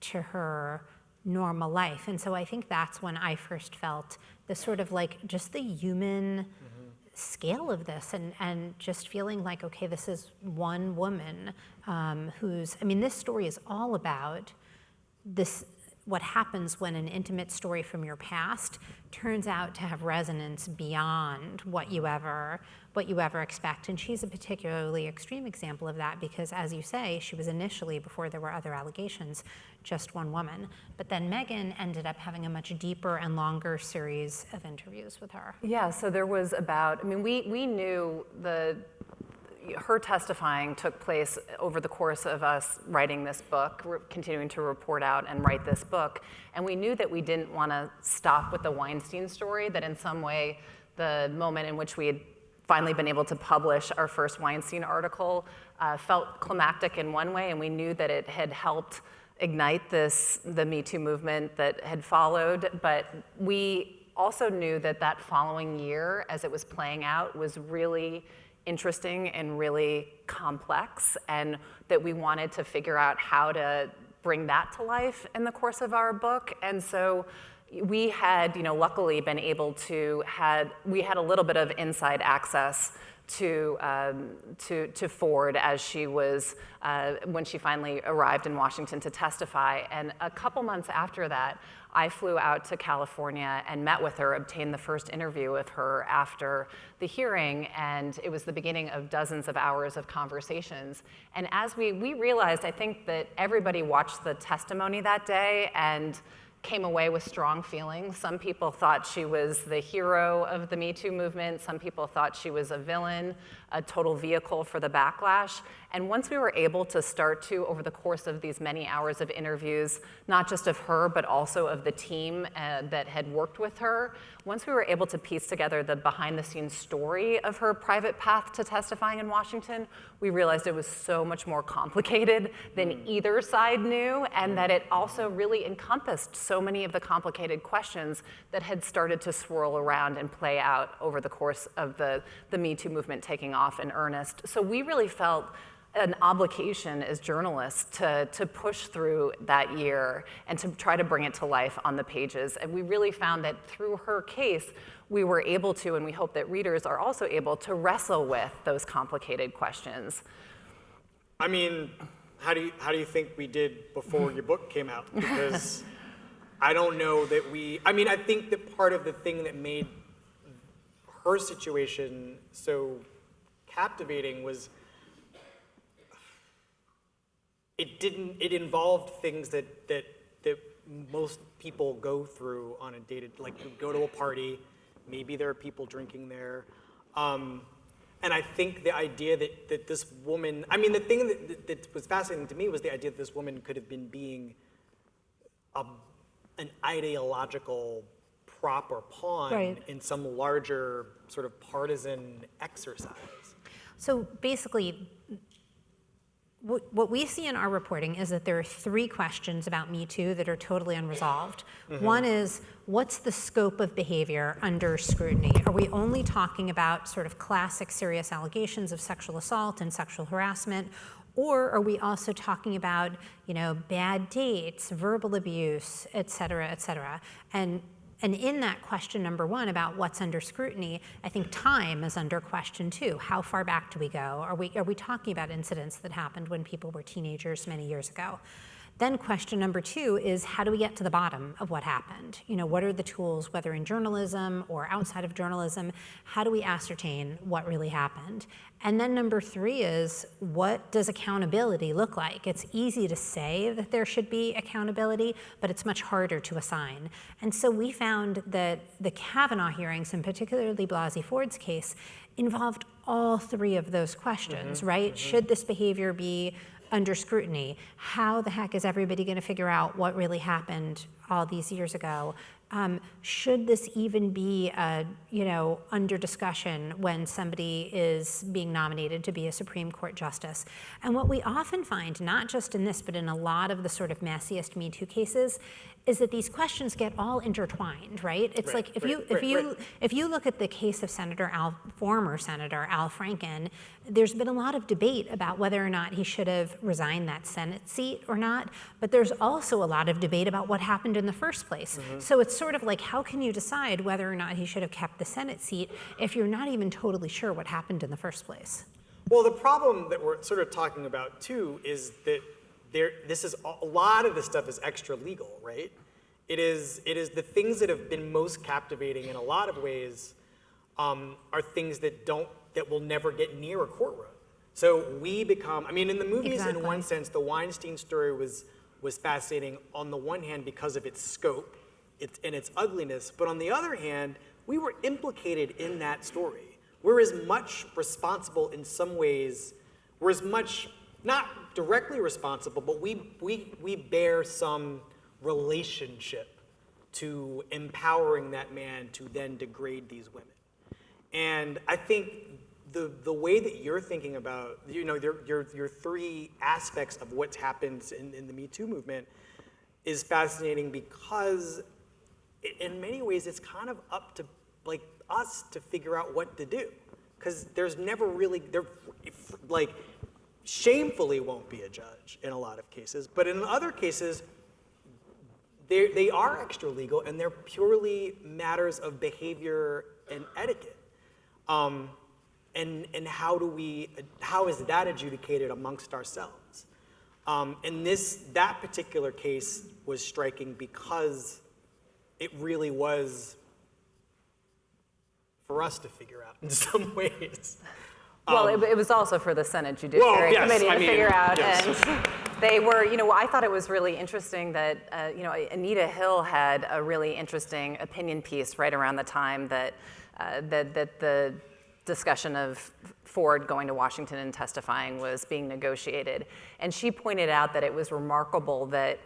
to her normal life. And so I think that's when I first felt the sort of like just the human scale of this, and just feeling like, okay, this is one woman this story is all about this, what happens when an intimate story from your past turns out to have resonance beyond what you ever expect. And she's a particularly extreme example of that because, as you say, she was initially, before there were other allegations, just one woman. But then Megan ended up having a much deeper and longer series of interviews with her. Yeah, so there was we knew her testifying took place over the course of us writing this book, continuing to report out and write this book. And we knew that we didn't want to stop with the Weinstein story, that in some way the moment in which we had finally been able to publish our first Weinstein article felt climactic in one way, and we knew that it had helped ignite the MeToo movement that had followed. But we also knew that following year, as it was playing out, was really interesting and really complex, and that we wanted to figure out how to bring that to life in the course of our book. And so we had, luckily been able to we had a little bit of inside access to Ford as she was, when she finally arrived in Washington to testify. And a couple months after that, I flew out to California and met with her, obtained the first interview with her after the hearing, and it was the beginning of dozens of hours of conversations. And as we realized, I think that everybody watched the testimony that day and came away with strong feelings. Some people thought she was the hero of the Me Too movement. Some people thought she was a villain, a total vehicle for the backlash. And once we were able to start to, over the course of these many hours of interviews, not just of her, but also of the team that had worked with her, once we were able to piece together the behind-the-scenes story of her private path to testifying in Washington, we realized it was so much more complicated than either side knew, and that it also really encompassed so many of the complicated questions that had started to swirl around and play out over the course of the Me Too movement taking off in earnest. So we really felt an obligation as journalists to push through that year and to try to bring it to life on the pages. And we really found that through her case, we were able to, and we hope that readers are also able to, wrestle with those complicated questions. I mean, how do you think we did before your book came out? Because I don't know that I think that part of the thing that made her situation so captivating was it involved things that most people go through on a dated, like you go to a party, maybe there are people drinking there. And I think the idea that this woman, the thing that was fascinating to me was the idea that this woman could have been being an ideological prop or pawn in some larger sort of partisan exercise. So basically, what we see in our reporting is that there are 3 questions about Me Too that are totally unresolved. One is, what's the scope of behavior under scrutiny? Are we only talking about sort of classic serious allegations of sexual assault and sexual harassment? Or are we also talking about, bad dates, verbal abuse, et cetera, et cetera? And in that question number 1 about what's under scrutiny, I think time is under question too. How far back do we go? Are we talking about incidents that happened when people were teenagers many years ago? Then question number 2 is, how do we get to the bottom of what happened? What are the tools, whether in journalism or outside of journalism? How do we ascertain what really happened? And then number 3 is, what does accountability look like? It's easy to say that there should be accountability, but it's much harder to assign. And so we found that the Kavanaugh hearings, and particularly Blasey Ford's case, involved all 3 of those questions, right? Should this behavior be under scrutiny? How the heck is everybody going to figure out what really happened all these years ago? Should this even be, under discussion when somebody is being nominated to be a Supreme Court justice? And what we often find, not just in this, but in a lot of the sort of messiest Me Too cases, is that these questions get all intertwined, right? It's like if you look at the case of former Senator Al Franken, there's been a lot of debate about whether or not he should have resigned that Senate seat or not, but there's also a lot of debate about what happened in the first place. So it's sort of like, how can you decide whether or not he should have kept the Senate seat if you're not even totally sure what happened in the first place? Well, the problem that we're sort of talking about too is that a lot of this stuff is extra legal, right? It is the things that have been most captivating in a lot of ways are things that will never get near a courtroom. So we become, in the movies, Exactly. in one sense, the Weinstein story was fascinating on the one hand because of its scope and its ugliness, but on the other hand, we were implicated in that story. We're as much responsible in some ways, we're as much, not directly responsible, but we bear some relationship to empowering that man to then degrade these women. And I think the way that you're thinking about, your 3 aspects of what's happened in the Me Too movement is fascinating because in many ways it's kind of up to us to figure out what to do. Because there's never really, shamefully won't be a judge in a lot of cases, but in other cases, they are extra legal and they're purely matters of behavior and etiquette. And how is that adjudicated amongst ourselves? And that particular case was striking because it really was for us to figure out in some ways. Well, it was also for the Senate Judiciary Committee to figure out. Yes. And they were, I thought it was really interesting that, Anita Hill had a really interesting opinion piece right around the time that the discussion of Ford going to Washington and testifying was being negotiated. And she pointed out that it was remarkable that,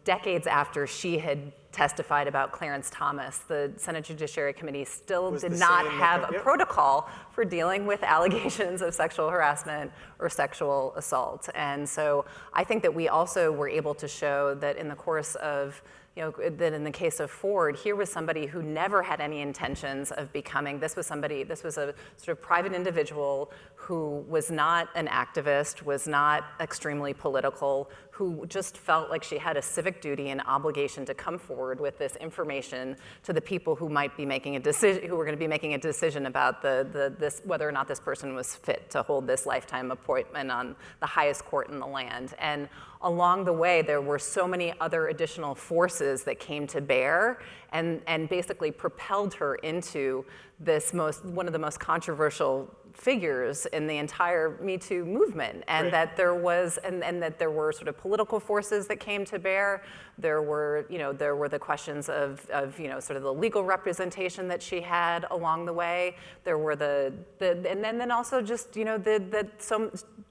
decades after she had testified about Clarence Thomas, the Senate Judiciary Committee still did not have a protocol for dealing with allegations of sexual harassment or sexual assault. And so I think that we also were able to show that in the course of that in the case of Ford, here was somebody who never had any intentions of becoming, this was a sort of private individual who was not an activist, was not extremely political, who just felt like she had a civic duty and obligation to come forward with this information to the people who might be making a decision, who were going to be making a decision about this whether or not this person was fit to hold this lifetime appointment on the highest court in the land. And along the way, there were so many other additional forces that came to bear and basically propelled her into this one of the most controversial figures in the entire Me Too movement, and that there was, and that there were sort of political forces that came to bear. There were the questions of sort of the legal representation that she had along the way. There were and then also just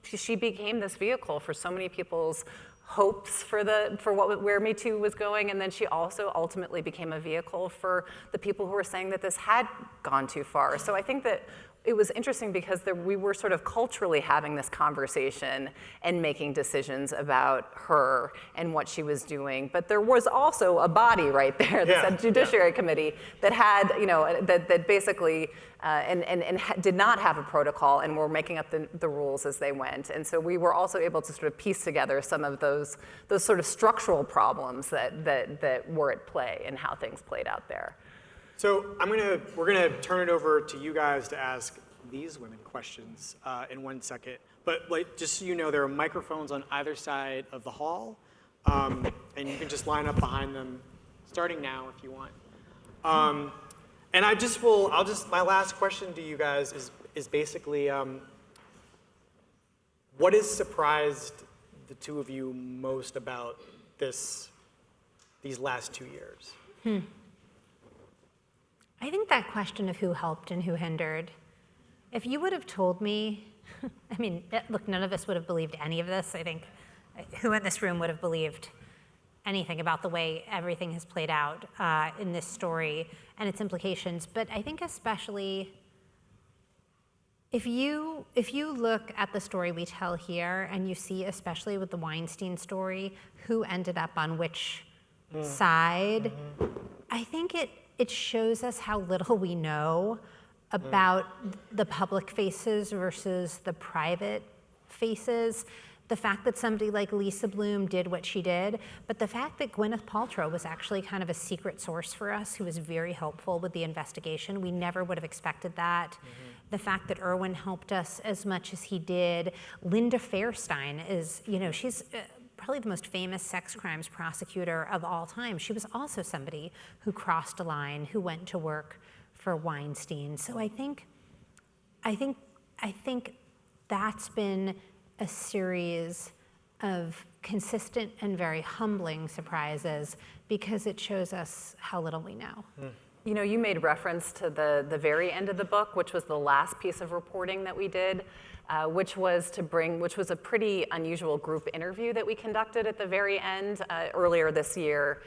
she became this vehicle for so many people's hopes where Me Too was going, and then she also ultimately became a vehicle for the people who were saying that this had gone too far. So I think that it was interesting because we were sort of culturally having this conversation and making decisions about her and what she was doing. But there was also a body right there, the Judiciary Committee, that had, that basically, did not have a protocol and were making up the rules as they went. And so we were also able to sort of piece together some of those sort of structural problems that were at play and how things played out there. So we're gonna turn it over to you guys to ask these women questions in 1 second. But just so you know, there are microphones on either side of the hall, and you can just line up behind them, starting now if you want. And my last question to you guys is basically, what has surprised the two of you most about these last 2 years? I think that question of who helped and who hindered, if you would have told me, I mean, look, none of us would have believed any of this. I think who in this room would have believed anything about the way everything has played out in this story and its implications. But I think especially if you look at the story we tell here and you see, especially with the Weinstein story, who ended up on which side, I think it shows us how little we know about the public faces versus the private faces. The fact that somebody like Lisa Bloom did what she did, but the fact that Gwyneth Paltrow was actually kind of a secret source for us who was very helpful with the investigation. We never would have expected that. The fact that Irwin helped us as much as he did. Linda Fairstein is, she's probably the most famous sex crimes prosecutor of all time. She was also somebody who crossed a line, who went to work for Weinstein. So I think that's been a series of consistent and very humbling surprises because it shows us how little we know. You made reference to the very end of the book, which was the last piece of reporting that we did. Which was a pretty unusual group interview that we conducted at the very end earlier this year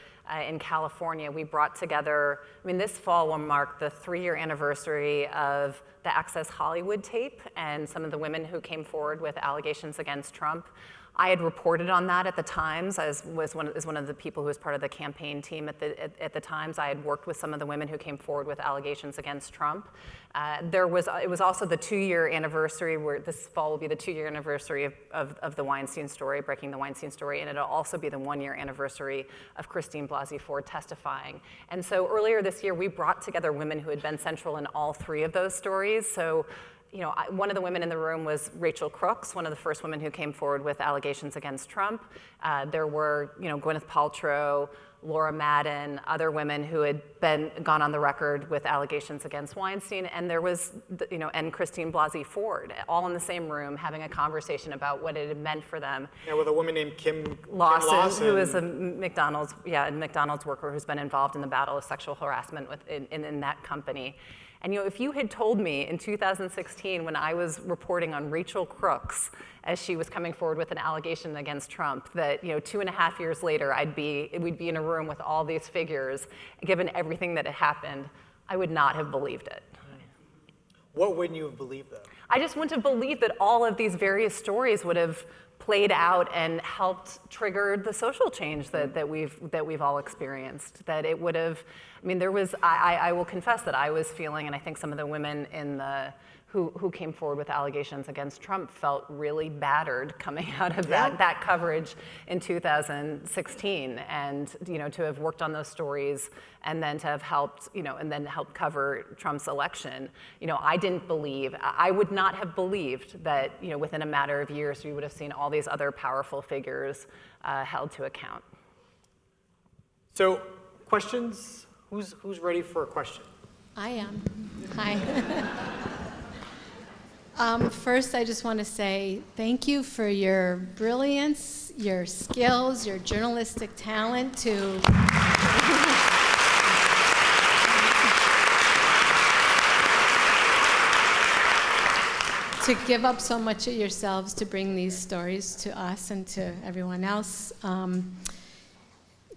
in California. We brought together, this fall will mark the 3-year anniversary of the Access Hollywood tape and some of the women who came forward with allegations against Trump. I had reported on that at the Times. I was one of the people who was part of the campaign team at the Times. I had worked with some of the women who came forward with allegations against Trump. It was also the 2-year anniversary, where this fall will be the 2-year anniversary of the Weinstein story, breaking the Weinstein story, and it'll also be the 1-year anniversary of Christine Blasey Ford testifying. And so earlier this year, we brought together women who had been central in all 3 of those stories. So one of the women in the room was Rachel Crooks, one of the first women who came forward with allegations against Trump. There were, Gwyneth Paltrow, Laura Madden, other women who had gone on the record with allegations against Weinstein, and there was, and Christine Blasey Ford, all in the same room having a conversation about what it had meant for them. Yeah, with a woman named Kim Lawson, who is a McDonald's worker who's been involved in the battle of sexual harassment in that company. And if you had told me in 2016, when I was reporting on Rachel Crooks as she was coming forward with an allegation against Trump, that 2.5 years later we'd be in a room with all these figures, given everything that had happened, I would not have believed it. What wouldn't you have believed, though? I just wouldn't have believed that all of these various stories would have played out and helped trigger the social change that we've all experienced. That it would have, I will confess that I was feeling, and I think some of the women who came forward with allegations against Trump felt really battered coming out of that coverage in 2016, and to have worked on those stories and then to have helped help cover Trump's election. I would not have believed that within a matter of years we would have seen all these other powerful figures held to account. So, questions? Who's ready for a question? I am. Hi. First, I just want to say thank you for your brilliance, your skills, your journalistic talent to give up so much of yourselves to bring these stories to us and to everyone else.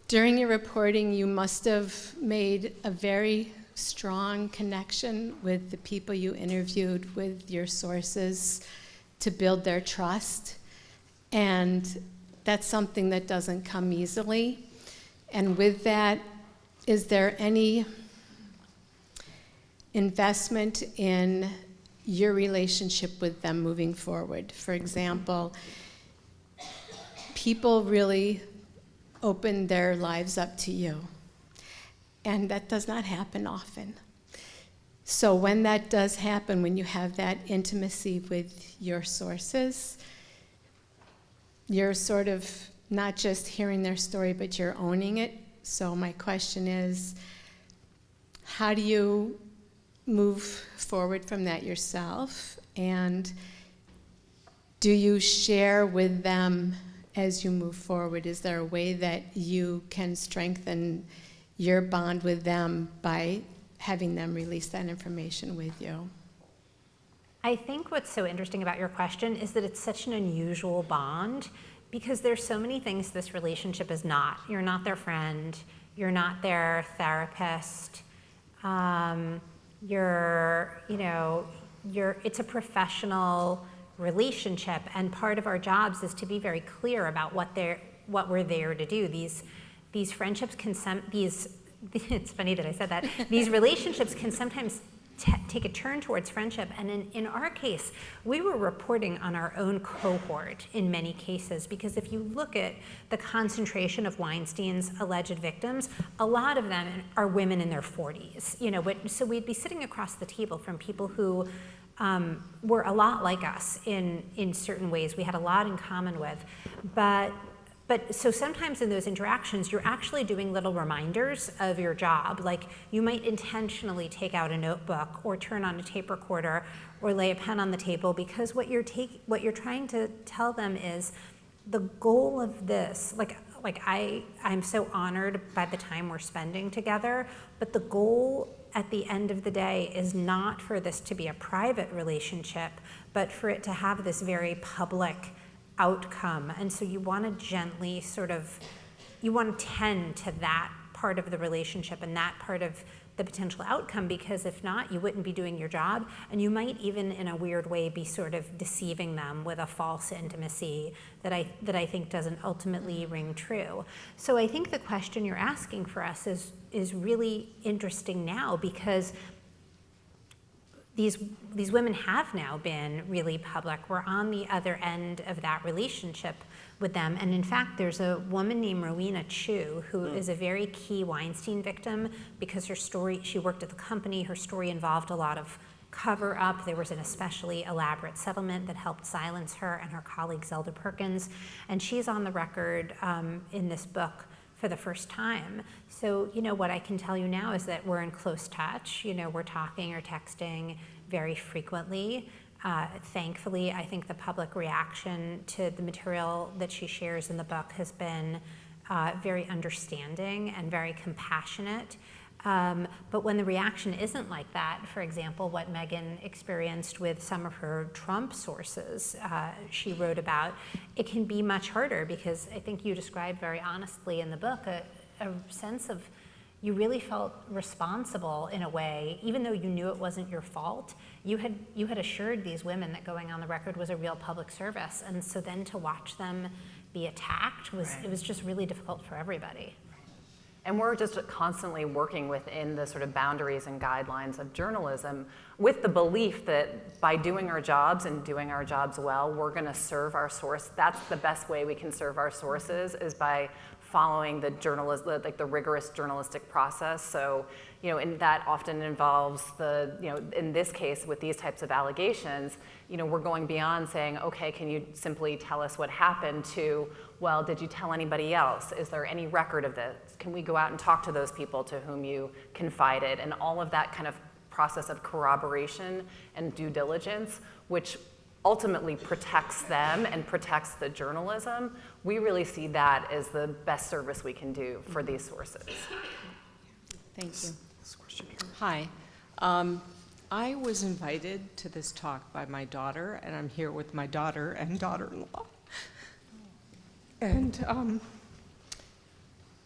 During your reporting, you must have made a very strong connection with the people you interviewed, with your sources, to build their trust. And that's something that doesn't come easily. And with that, is there any investment in your relationship with them moving forward? For example, people really open their lives up to you, and that does not happen often. So when that does happen, when you have that intimacy with your sources, you're sort of not just hearing their story, but you're owning it. So my question is, how do you move forward from that yourself? And do you share with them as you move forward? Is there a way that you can strengthen your bond with them by having them release that information with you? I think what's so interesting about your question is that it's such an unusual bond, because there's so many things this relationship is not. You're not their friend. You're not their therapist. It's a professional relationship, and part of our jobs is to be very clear about what we're there to do. These friendships can it's funny that I said that. These relationships can sometimes take a turn towards friendship, and in our case, we were reporting on our own cohort in many cases, because if you look at the concentration of Weinstein's alleged victims, a lot of them are women in their 40s. So we'd be sitting across the table from people who were a lot like us in certain ways. We had a lot in common with, but so sometimes in those interactions, you're actually doing little reminders of your job. Like, you might intentionally take out a notebook or turn on a tape recorder or lay a pen on the table, because what you're trying to tell them is the goal of this. I'm so honored by the time we're spending together, but the goal at the end of the day is not for this to be a private relationship, but for it to have this very public outcome. And so you want to gently you want to tend to that part of the relationship and that part of the potential outcome, because if not, you wouldn't be doing your job, and you might even in a weird way be sort of deceiving them with a false intimacy that I think doesn't ultimately ring true. So I think the question you're asking for us is really interesting now, because these women have now been really public. We're on the other end of that relationship with them. And in fact, there's a woman named Rowena Chu, who is a very key Weinstein victim, because she worked at the company. Her story involved a lot of cover up. There was an especially elaborate settlement that helped silence her and her colleague Zelda Perkins. And she's on the record in this book for the first time. So, what I can tell you now is that we're in close touch. We're talking or texting very frequently. Thankfully, I think the public reaction to the material that she shares in the book has been very understanding and very compassionate. But when the reaction isn't like that, for example, what Megan experienced with some of her Trump sources she wrote about, it can be much harder, because I think you described very honestly in the book a sense of you really felt responsible in a way, even though you knew it wasn't your fault. You had assured these women that going on the record was a real public service, and so then to watch them be attacked it was just really difficult for everybody. And we're just constantly working within the sort of boundaries and guidelines of journalism, with the belief that by doing our jobs and doing our jobs well, we're going to serve our source. That's the best way we can serve our sources, is by following the rigorous journalistic process. So, and that often involves in this case with these types of allegations, we're going beyond saying, okay, can you simply tell us what happened, to, well, did you tell anybody else? Is there any record of this? Can we go out and talk to those people to whom you confided? And all of that kind of process of corroboration and due diligence, which ultimately protects them and protects the journalism. We really see that as the best service we can do for these sources. Thank you. Hi. I was invited to this talk by my daughter, and I'm here with my daughter and daughter-in-law. And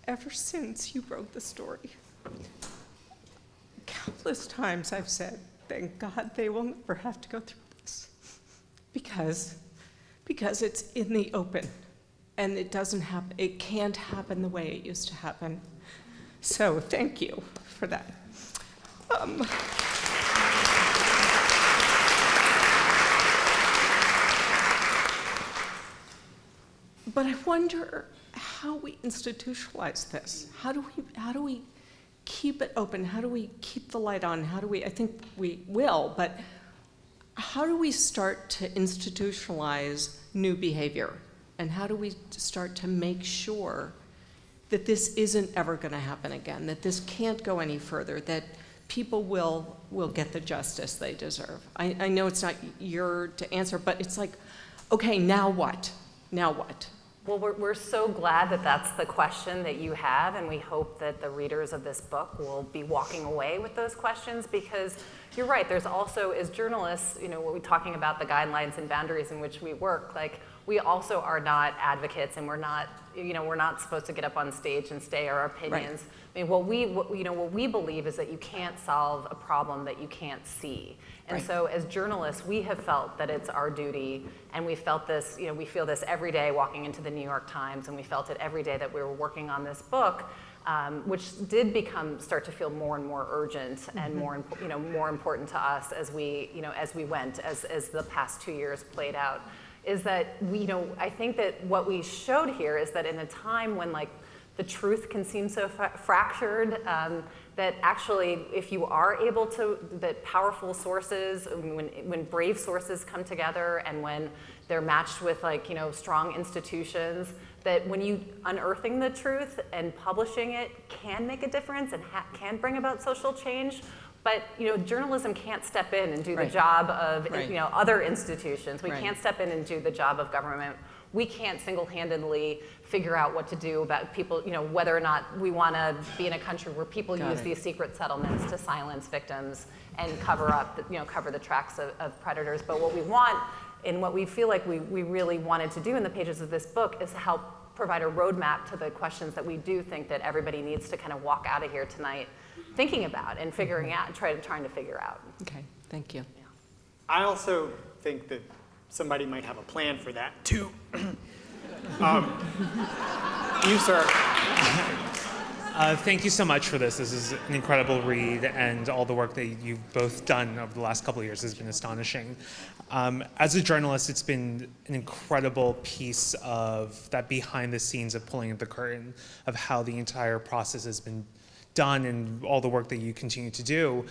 ever since you broke the story, countless times I've said, thank God they will never have to go through this. Because it's in the open, and it doesn't happen, it can't happen the way it used to happen. So thank you for that. But I wonder how we institutionalize this. How do we keep it open? How do we keep the light on? I think we will, but how do we start to institutionalize new behavior? And how do we start to make sure that this isn't ever going to happen again, that this can't go any further, that people will get the justice they deserve? I know it's not your to answer, but it's like, okay, now what? Now what? Well, we're so glad that that's the question that you have, and we hope that the readers of this book will be walking away with those questions, because you're right, there's also, as journalists, when we're talking about the guidelines and boundaries in which we work, like, we also are not advocates, and we're not supposed to get up on stage and say our opinions. Right. I mean, what we believe is that you can't solve a problem that you can't see. And right. So as journalists, we have felt that it's our duty, and we felt this, we feel this every day walking into the New York Times, and we felt it every day that we were working on this book, which did start to feel more and more urgent and more important to us as we went, as the past 2 years played out. Is that I think that what we showed here is that in a time when the truth can seem so fractured, that actually if you are able to, that powerful sources, when brave sources come together and when they're matched with strong institutions, that when you unearthing the truth and publishing it can make a difference and can bring about social change. But journalism can't step in and do the job of other institutions. We can't step in and do the job of government. We can't single-handedly figure out what to do about people, whether or not we want to be in a country where people use these secret settlements to silence victims and cover the tracks of predators. But what we want, and what we feel like we really wanted to do in the pages of this book, is to help provide a roadmap to the questions that we do think that everybody needs to kind of walk out of here tonight thinking about and figuring out, trying to figure out. Okay, thank you. Yeah. I also think that somebody might have a plan for that too. You, sir. Thank you so much for this. This is an incredible read, and all the work that you've both done over the last couple of years has been astonishing. As a journalist, it's been an incredible piece of that behind the scenes of pulling the curtain of how the entire process has been done and all the work that you continue to do.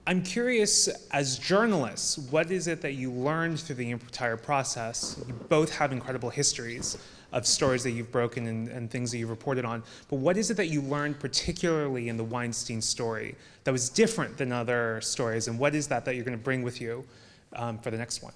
I'm curious, as journalists, what is it that you learned through the entire process? You both have incredible histories of stories that you've broken and things that you've reported on, but what is it that you learned particularly in the Weinstein story that was different than other stories, and what is that you're going to bring with you for the next one?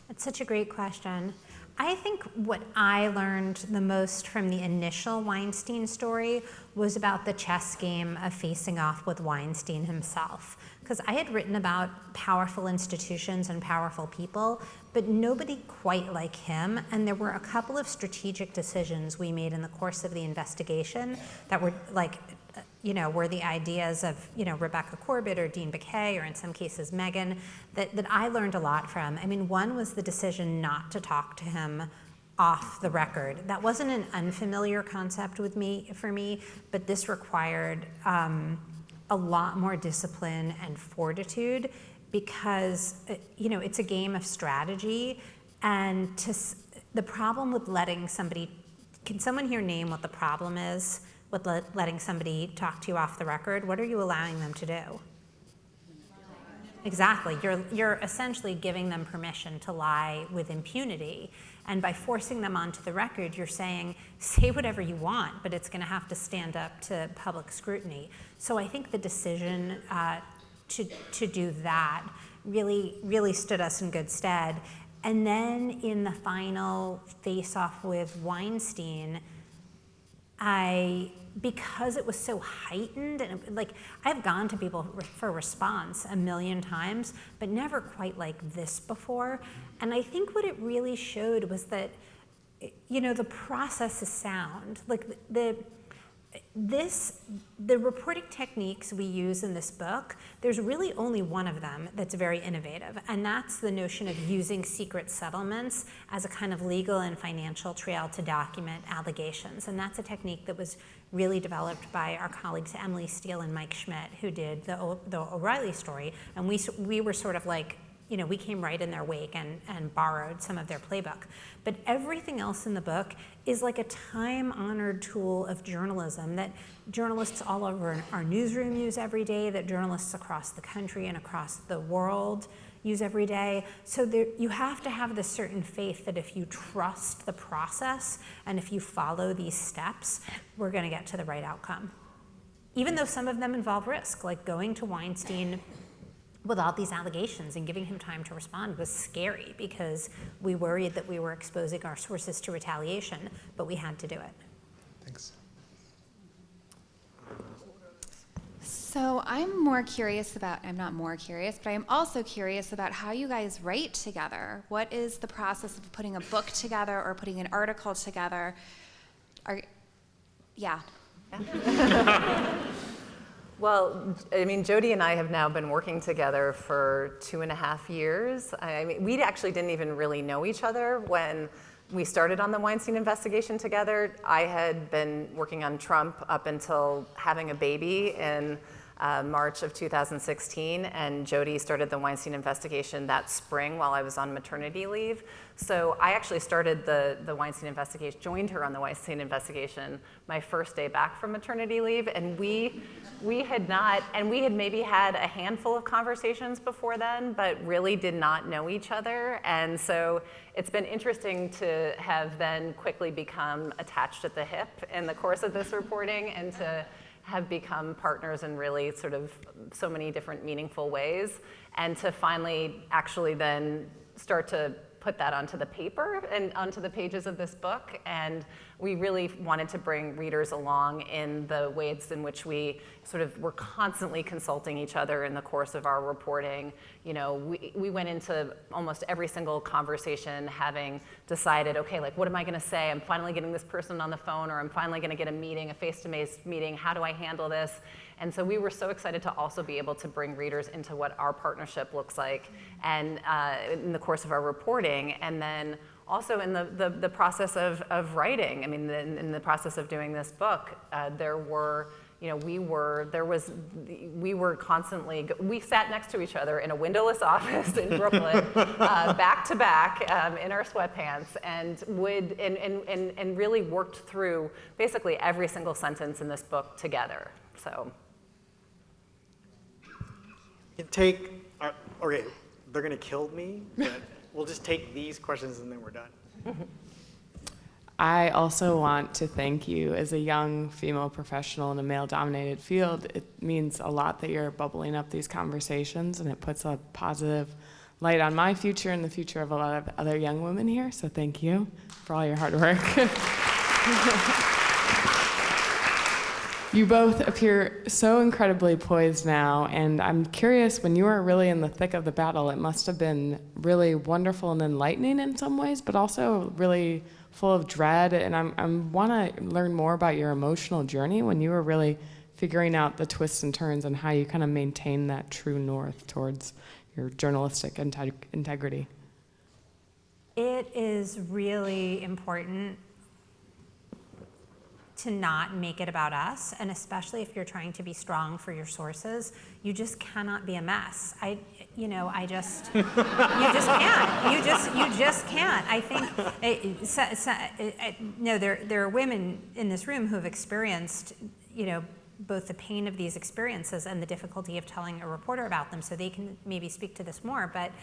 That's such a great question. I think what I learned the most from the initial Weinstein story was about the chess game of facing off with Weinstein himself. Because I had written about powerful institutions and powerful people, but nobody quite like him. And there were a couple of strategic decisions we made in the course of the investigation that were were the ideas of, Rebecca Corbett or Dean Baquet, or in some cases Megan, that I learned a lot from. I mean, one was the decision not to talk to him off the record. That wasn't an unfamiliar concept for me, but this required a lot more discipline and fortitude, because, it's a game of strategy. And the problem with letting somebody, can someone here name what the problem is with letting somebody talk to you off the record? What are you allowing them to do? Exactly. You're essentially giving them permission to lie with impunity. And by forcing them onto the record, you're saying, say whatever you want, but it's going to have to stand up to public scrutiny. So I think the decision to do that really stood us in good stead. And then in the final face-off with Weinstein, because it was so heightened, and I've gone to people for response a million times, but never quite like this before. And I think what it really showed was that, the process is sound. the reporting techniques we use in this book, there's really only one of them that's very innovative, and that's the notion of using secret settlements as a kind of legal and financial trail to document allegations. And that's a technique that was really developed by our colleagues Emily Steele and Mike Schmidt, who did the O'Reilly story, and we were sort of like, we came right in their wake and borrowed some of their playbook. But everything else in the book is like a time-honored tool of journalism that journalists all over our newsroom use every day, that journalists across the country and across the world use every day. So you have to have this certain faith that if you trust the process and if you follow these steps, we're going to get to the right outcome. Even though some of them involve risk, like going to Weinstein with all these allegations and giving him time to respond was scary because we worried that we were exposing our sources to retaliation, but we had to do it. Thanks. So I'm not more curious, but I'm also curious about how you guys write together. What is the process of putting a book together or putting an article together? Yeah. Well, I mean, Jodi and I have now been working together for 2.5 years. I mean, we actually didn't even really know each other when we started on the Weinstein investigation together. I had been working on Trump up until having a baby in March of 2016, and Jodi started the Weinstein investigation that spring while I was on maternity leave. So I actually started the Weinstein investigation, joined her on the Weinstein investigation my first day back from maternity leave, and we had maybe had a handful of conversations before then, but really did not know each other. And so it's been interesting to have then quickly become attached at the hip in the course of this reporting and to have become partners in really sort of so many different meaningful ways, and to finally actually then start to put that onto the paper and onto the pages of this book. And we really wanted to bring readers along in the ways in which we sort of were constantly consulting each other in the course of our reporting. We went into almost every single conversation having decided, okay, like, what am I gonna say? I'm finally getting this person on the phone, or I'm finally gonna get a meeting, a face-to-face meeting. How do I handle this? And so we were so excited to also be able to bring readers into what our partnership looks like and in the course of our reporting. And then also in the process of writing, I mean, in the process of doing this book, we sat next to each other in a windowless office in Brooklyn, back to back, in our sweatpants, and really worked through basically every single sentence in this book together. So. Okay, they're gonna kill me, but we'll just take these questions and then we're done. I also want to thank you as a young female professional in a male-dominated field. It means a lot that you're bubbling up these conversations, and it puts a positive light on my future and the future of a lot of other young women here, so thank you for all your hard work. You both appear so incredibly poised now, and I'm curious, when you were really in the thick of the battle, it must have been really wonderful and enlightening in some ways, but also really full of dread. And I want to learn more about your emotional journey when you were really figuring out the twists and turns and how you kind of maintain that true north towards your journalistic integrity. It is really important to not make it about us, and especially if you're trying to be strong for your sources, you just cannot be a mess. You just can't. You just can't. I think there are women in this room who have experienced, both the pain of these experiences and the difficulty of telling a reporter about them, so they can maybe speak to this more. But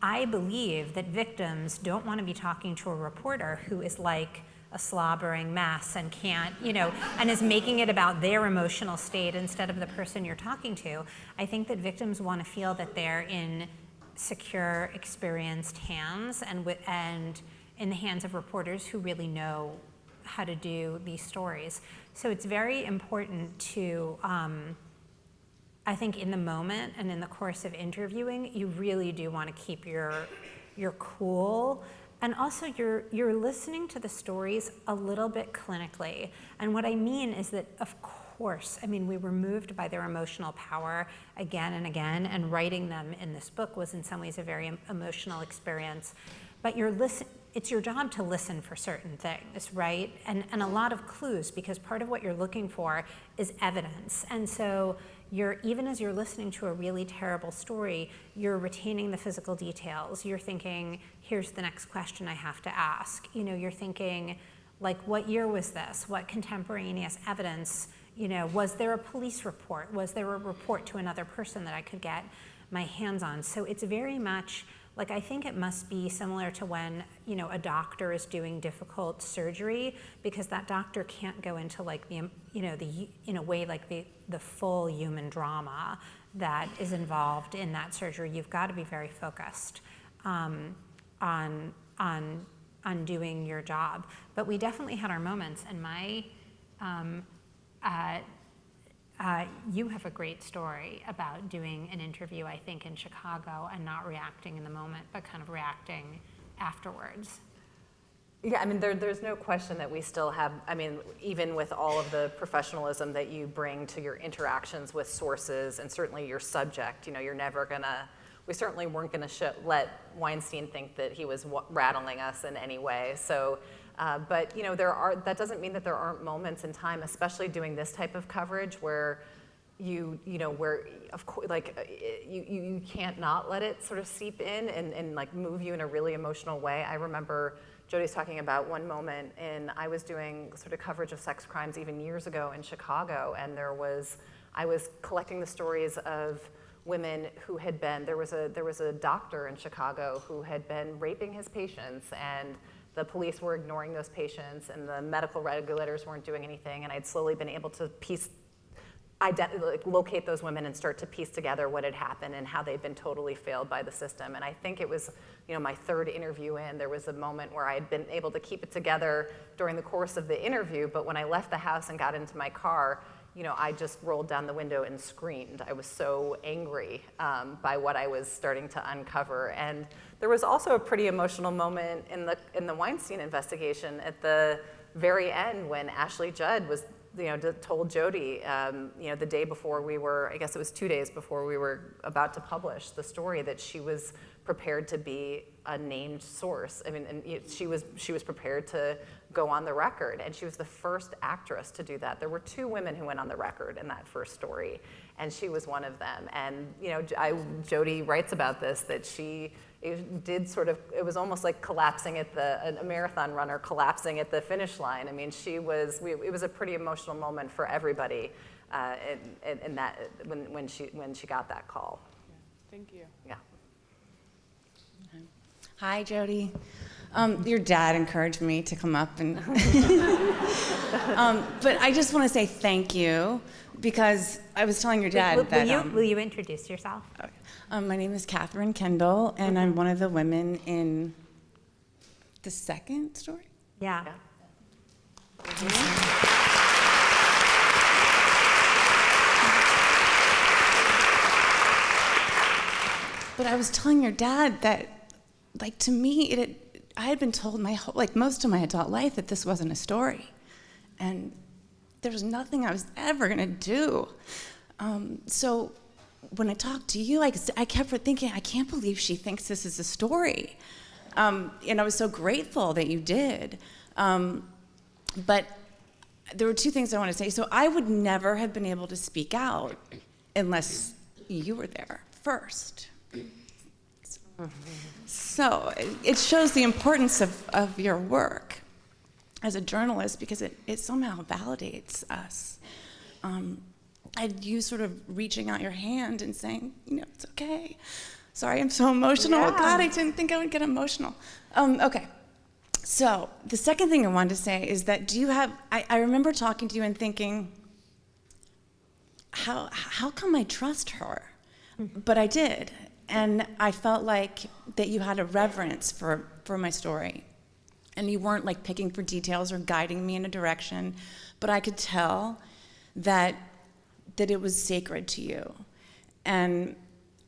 I believe that victims don't want to be talking to a reporter who is like a slobbering mess and can't, and is making it about their emotional state instead of the person you're talking to. I think that victims want to feel that they're in secure, experienced hands and in the hands of reporters who really know how to do these stories. So it's very important to, I think in the moment and in the course of interviewing, you really do want to keep your cool And also you're listening to the stories a little bit clinically. And what I mean is that, of course, I mean, we were moved by their emotional power again and again, and writing them in this book was in some ways a very emotional experience. But it's your job to listen for certain things, right? And a lot of clues, because part of what you're looking for is evidence. And so even as you're listening to a really terrible story, you're retaining the physical details. You're thinking, here's the next question I have to ask. You know, you're thinking, like, what year was this? What contemporaneous evidence, you know, was there a police report? Was there a report to another person that I could get my hands on? So it's very much, like, I think it must be similar to when, you know, a doctor is doing difficult surgery, because that doctor can't go into, like, the, you know, in a way, like the full human drama that is involved in that surgery. You've got to be very focused on doing your job. But we definitely had our moments, and you have a great story about doing an interview, I think, in Chicago and not reacting in the moment, but kind of reacting afterwards. Yeah, I mean, there's no question that we still have, I mean, even with all of the professionalism that you bring to your interactions with sources and certainly your subject, you know, you're never gonna, we certainly weren't gonna let Weinstein think that he was rattling us in any way. So, but you know, that doesn't mean that there aren't moments in time, especially doing this type of coverage where you know, where of course, like you can't not let it sort of seep in and like move you in a really emotional way. I remember Jodi's talking about one moment, and I was doing sort of coverage of sex crimes even years ago in Chicago, and I was collecting the stories of women who had been, there was a doctor in Chicago who had been raping his patients, and the police were ignoring those patients, and the medical regulators weren't doing anything, and I'd slowly been able to locate those women and start to piece together what had happened and how they'd been totally failed by the system. And I think it was, you know, my third interview in, there was a moment where I had been able to keep it together during the course of the interview, but when I left the house and got into my car, you know, I just rolled down the window and screamed. I was so angry by what I was starting to uncover. And there was also a pretty emotional moment in the Weinstein investigation at the very end when Ashley Judd was, you know, told Jodi, you know, the day before we were, I guess it was 2 days before we were about to publish the story, that she was prepared to be a named source. I mean, and she was prepared to go on the record, and she was the first actress to do that. There were 2 women who went on the record in that first story, and she was one of them. And you know, Jodi writes about this, that it did sort of, it was almost like collapsing at a marathon runner collapsing at the finish line. I mean, it was a pretty emotional moment for everybody in that, when she got that call. Yeah. Thank you. Yeah. Hi, Jodi. Your dad encouraged me to come up, and but I just want to say thank you, because I was telling your dad Will you introduce yourself? Okay. My name is Catherine Kendall, and I'm one of the women in the second story. Yeah. But I was telling your dad that, like, to me, I had been told most of my adult life that this wasn't a story, and there was nothing I was ever gonna do. So when I talked to you, I kept thinking, I can't believe she thinks this is a story. And I was so grateful that you did. But there were 2 things I want to say. So I would never have been able to speak out unless you were there first. So it shows the importance of your work as a journalist, because it somehow validates us. And you sort of reaching out your hand and saying, you know, it's okay. Sorry, I'm so emotional. Yeah. God, I didn't think I would get emotional. Okay. So the second thing I wanted to say is that I remember talking to you and thinking, how come I trust her? Mm-hmm. But I did. And I felt like that you had a reverence for my story. And you weren't like picking for details or guiding me in a direction, but I could tell that it was sacred to you. And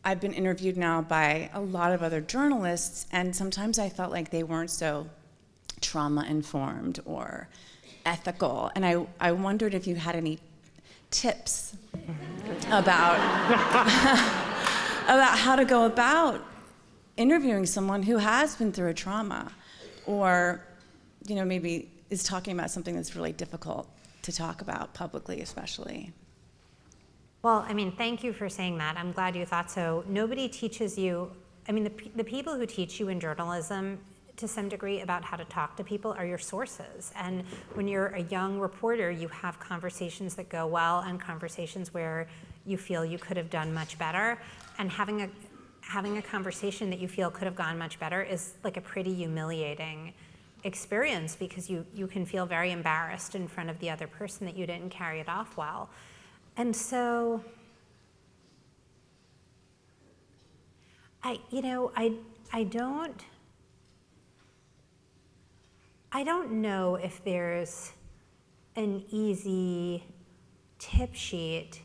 I've been interviewed now by a lot of other journalists, and sometimes I felt like they weren't so trauma-informed or ethical. And I wondered if you had any tips about, about how to go about interviewing someone who has been through a trauma, or maybe is talking about something that's really difficult to talk about publicly, especially. Well, I mean, thank you for saying that. I'm glad you thought so. Nobody teaches you, I mean, the people who teach you in journalism to some degree about how to talk to people are your sources. And when you're a young reporter, you have conversations that go well and conversations where you feel you could have done much better. And having a conversation that you feel could have gone much better is like a pretty humiliating experience, because you can feel very embarrassed in front of the other person that you didn't carry it off well. And so, I don't know if there's an easy tip sheet,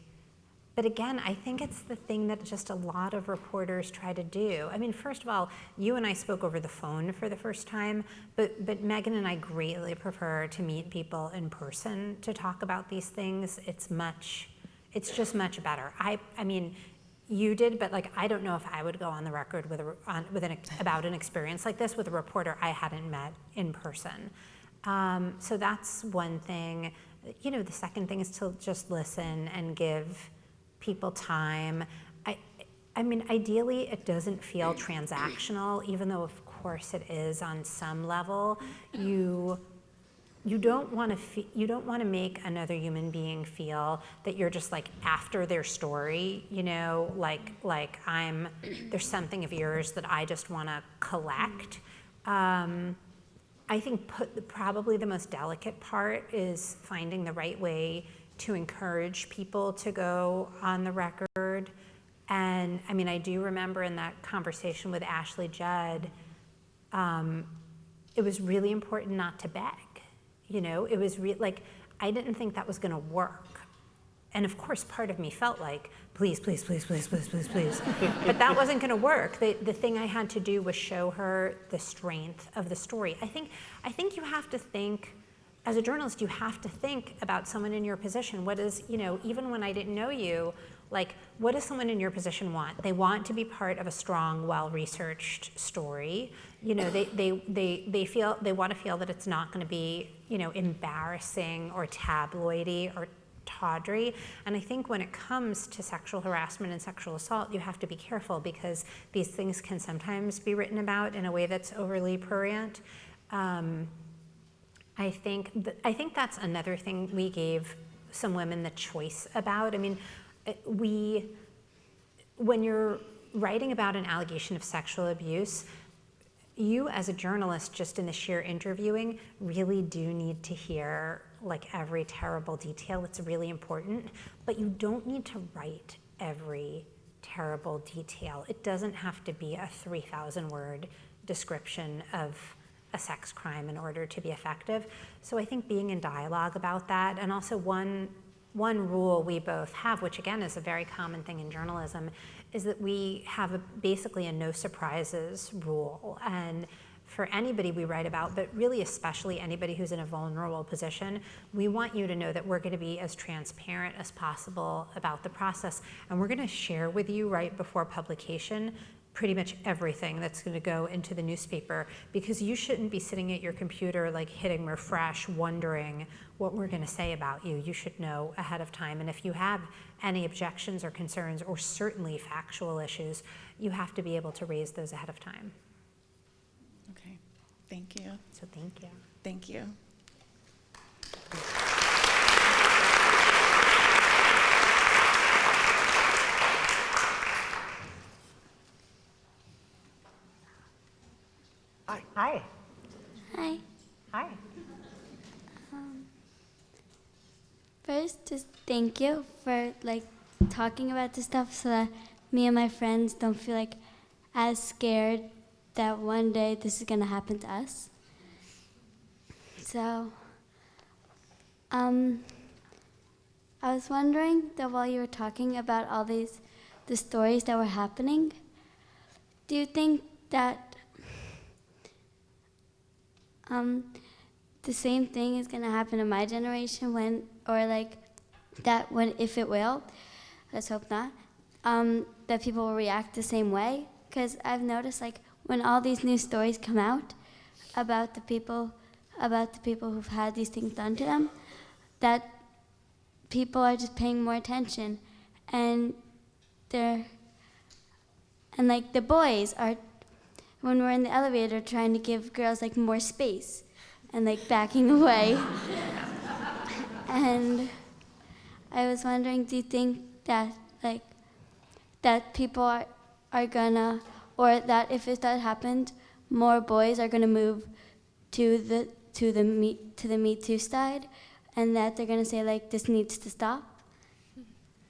but again, I think it's the thing that just a lot of reporters try to do. I mean, first of all, you and I spoke over the phone for the first time, but Megan and I greatly prefer to meet people in person to talk about these things. It's just much better. I mean, you did, but like, I don't know if I would go on the record about an experience like this with a reporter I hadn't met in person. So that's one thing. The second thing is to just listen and give people time. I mean, ideally, it doesn't feel transactional, even though of course it is on some level. You don't want to make another human being feel that you're just like after their story, like there's something of yours that I just want to collect. I think probably the most delicate part is finding the right way to encourage people to go on the record. And I mean, I do remember in that conversation with Ashley Judd, it was really important not to beg. It was like, I didn't think that was gonna work. And of course, part of me felt like, please, please, please, please, please, please, please. But that wasn't gonna work. The thing I had to do was show her the strength of the story. I think you have to think, as a journalist, you have to think about someone in your position. What is, even when I didn't know you, like, what does someone in your position want? They want to be part of a strong, well-researched story. They want to feel that it's not going to be, embarrassing or tabloidy or tawdry. And I think when it comes to sexual harassment and sexual assault, you have to be careful, because these things can sometimes be written about in a way that's overly prurient. I think that's another thing we gave some women the choice about. I mean, when you're writing about an allegation of sexual abuse, you as a journalist, just in the sheer interviewing, really do need to hear like every terrible detail. It's really important, but you don't need to write every terrible detail. It doesn't have to be a 3,000 word description of a sex crime in order to be effective. So I think being in dialogue about that, and also one rule we both have, which again is a very common thing in journalism, is that we have basically a no surprises rule. And for anybody we write about, but really especially anybody who's in a vulnerable position, we want you to know that we're going to be as transparent as possible about the process. And we're going to share with you right before publication pretty much everything that's going to go into the newspaper, because you shouldn't be sitting at your computer like hitting refresh wondering what we're going to say about you. You should know ahead of time, and if you have any objections or concerns, or certainly factual issues, you have to be able to raise those ahead of time. Okay, thank you. So thank you. Thank you. Hi. Hi. Hi. First, just thank you for talking about this stuff, so that me and my friends don't feel as scared that one day this is gonna happen to us. So, I was wondering that while you were talking about all these the stories that were happening, do you think that the same thing is gonna happen in my generation if it will, let's hope not, that people will react the same way? Because I've noticed, like, when all these new stories come out about the people who've had these things done to them, that people are just paying more attention, and like the boys are, when we're in the elevator, trying to give girls like more space and like backing away. And I was wondering, do you think that people are gonna, or that if that happened, more boys are gonna move to the Me Too side, and that they're gonna say, like, this needs to stop?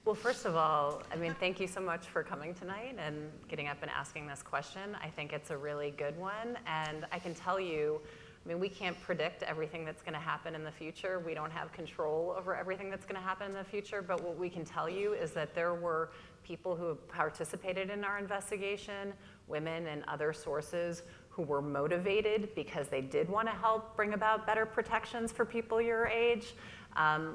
Well, first of all, I mean, thank you so much for coming tonight and getting up and asking this question. I think it's a really good one, and I can tell you, I mean, we can't predict everything that's going to happen in the future. We don't have control over everything that's going to happen in the future, but what we can tell you is that there were people who participated in our investigation, women and other sources, who were motivated because they did want to help bring about better protections for people your age.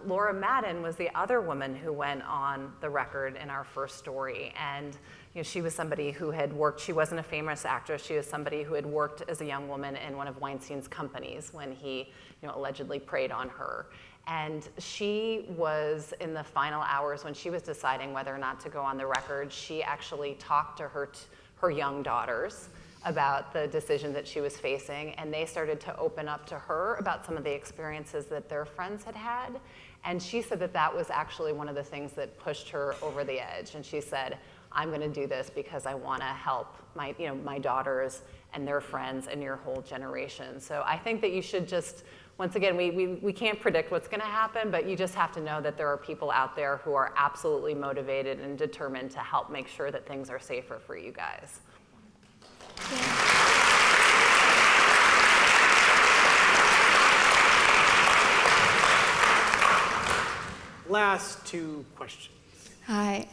Laura Madden was the other woman who went on the record in our first story, and she was somebody who had worked, she wasn't a famous actress, she was somebody who had worked as a young woman in one of Weinstein's companies when he allegedly preyed on her. And she was, in the final hours when she was deciding whether or not to go on the record, she actually talked to her young daughters about the decision that she was facing, and they started to open up to her about some of the experiences that their friends had had. And she said that that was actually one of the things that pushed her over the edge. And she said, I'm gonna do this because I wanna help my daughters and their friends and your whole generation. So I think that you should just, once again, we can't predict what's gonna happen, but you just have to know that there are people out there who are absolutely motivated and determined to help make sure that things are safer for you guys. Last two questions. Hi,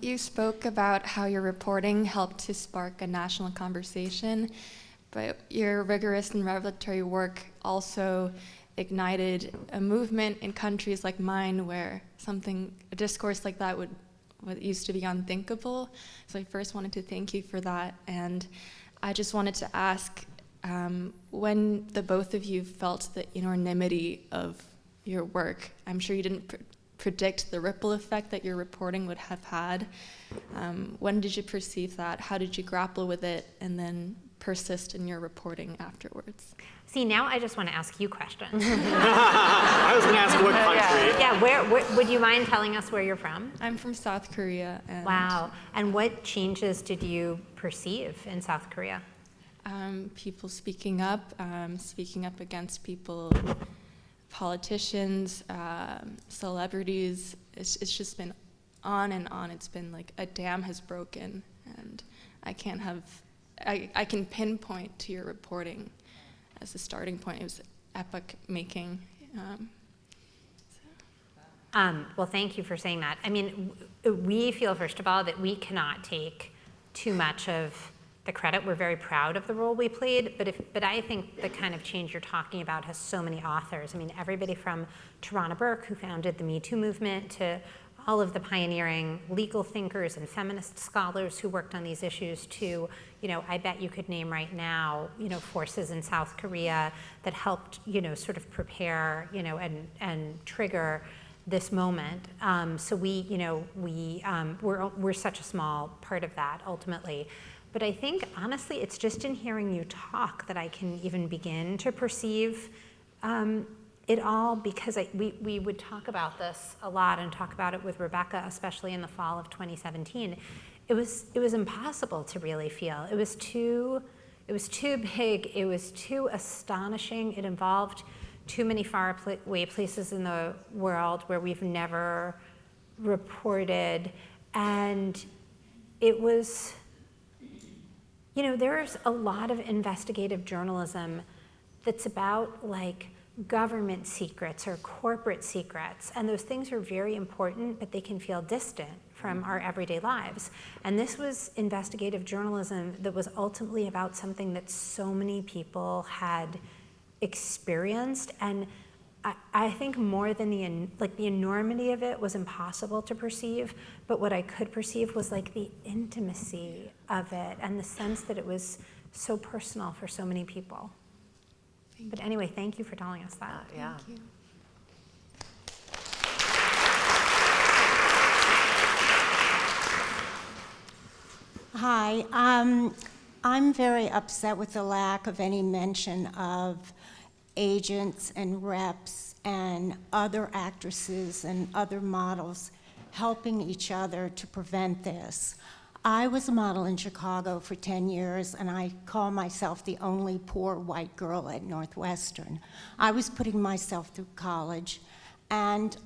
you spoke about how your reporting helped to spark a national conversation, but your rigorous and revelatory work also ignited a movement in countries like mine where a discourse like that what used to be unthinkable. So I first wanted to thank you for that, and I just wanted to ask when the both of you felt the enormity of your work. I'm sure you didn't predict the ripple effect that your reporting would have had. When did you perceive that? How did you grapple with it and then persist in your reporting afterwards? See, now I just want to ask you questions. I was going to ask what country. Yeah, where would you mind telling us where you're from? I'm from South Korea. And wow. And what changes did you perceive in South Korea? People speaking up against people, politicians, celebrities. It's just been on and on. It's been like a dam has broken, and I can pinpoint to your reporting as a starting point. It was epoch making. Well, thank you for saying that. I mean, we feel, first of all, that we cannot take too much of the credit. We're very proud of the role we played, but I think the kind of change you're talking about has so many authors. I mean, everybody from Tarana Burke, who founded the Me Too movement, to all of the pioneering legal thinkers and feminist scholars who worked on these issues, to, I bet you could name right now, forces in South Korea that helped, sort of prepare, and trigger this moment. So we're such a small part of that ultimately. But I think, honestly, it's just in hearing you talk that I can even begin to perceive it all, because we would talk about this a lot and talk about it with Rebecca, especially in the fall of 2017. It was impossible to really feel. It was too big. It was too astonishing. It involved too many far away places in the world where we've never reported, and it was. There's a lot of investigative journalism that's about like government secrets or corporate secrets, and those things are very important, but they can feel distant from our everyday lives. And this was investigative journalism that was ultimately about something that so many people had experienced. And I think more than the enormity of it was impossible to perceive, but what I could perceive was like the intimacy of it and the sense that it was so personal for so many people. But anyway, thank you for telling us that. Yeah. Thank you. Hi, I'm very upset with the lack of any mention of agents and reps and other actresses and other models helping each other to prevent this. I was a model in Chicago for 10 years, and I call myself the only poor white girl at Northwestern. I was putting myself through college, and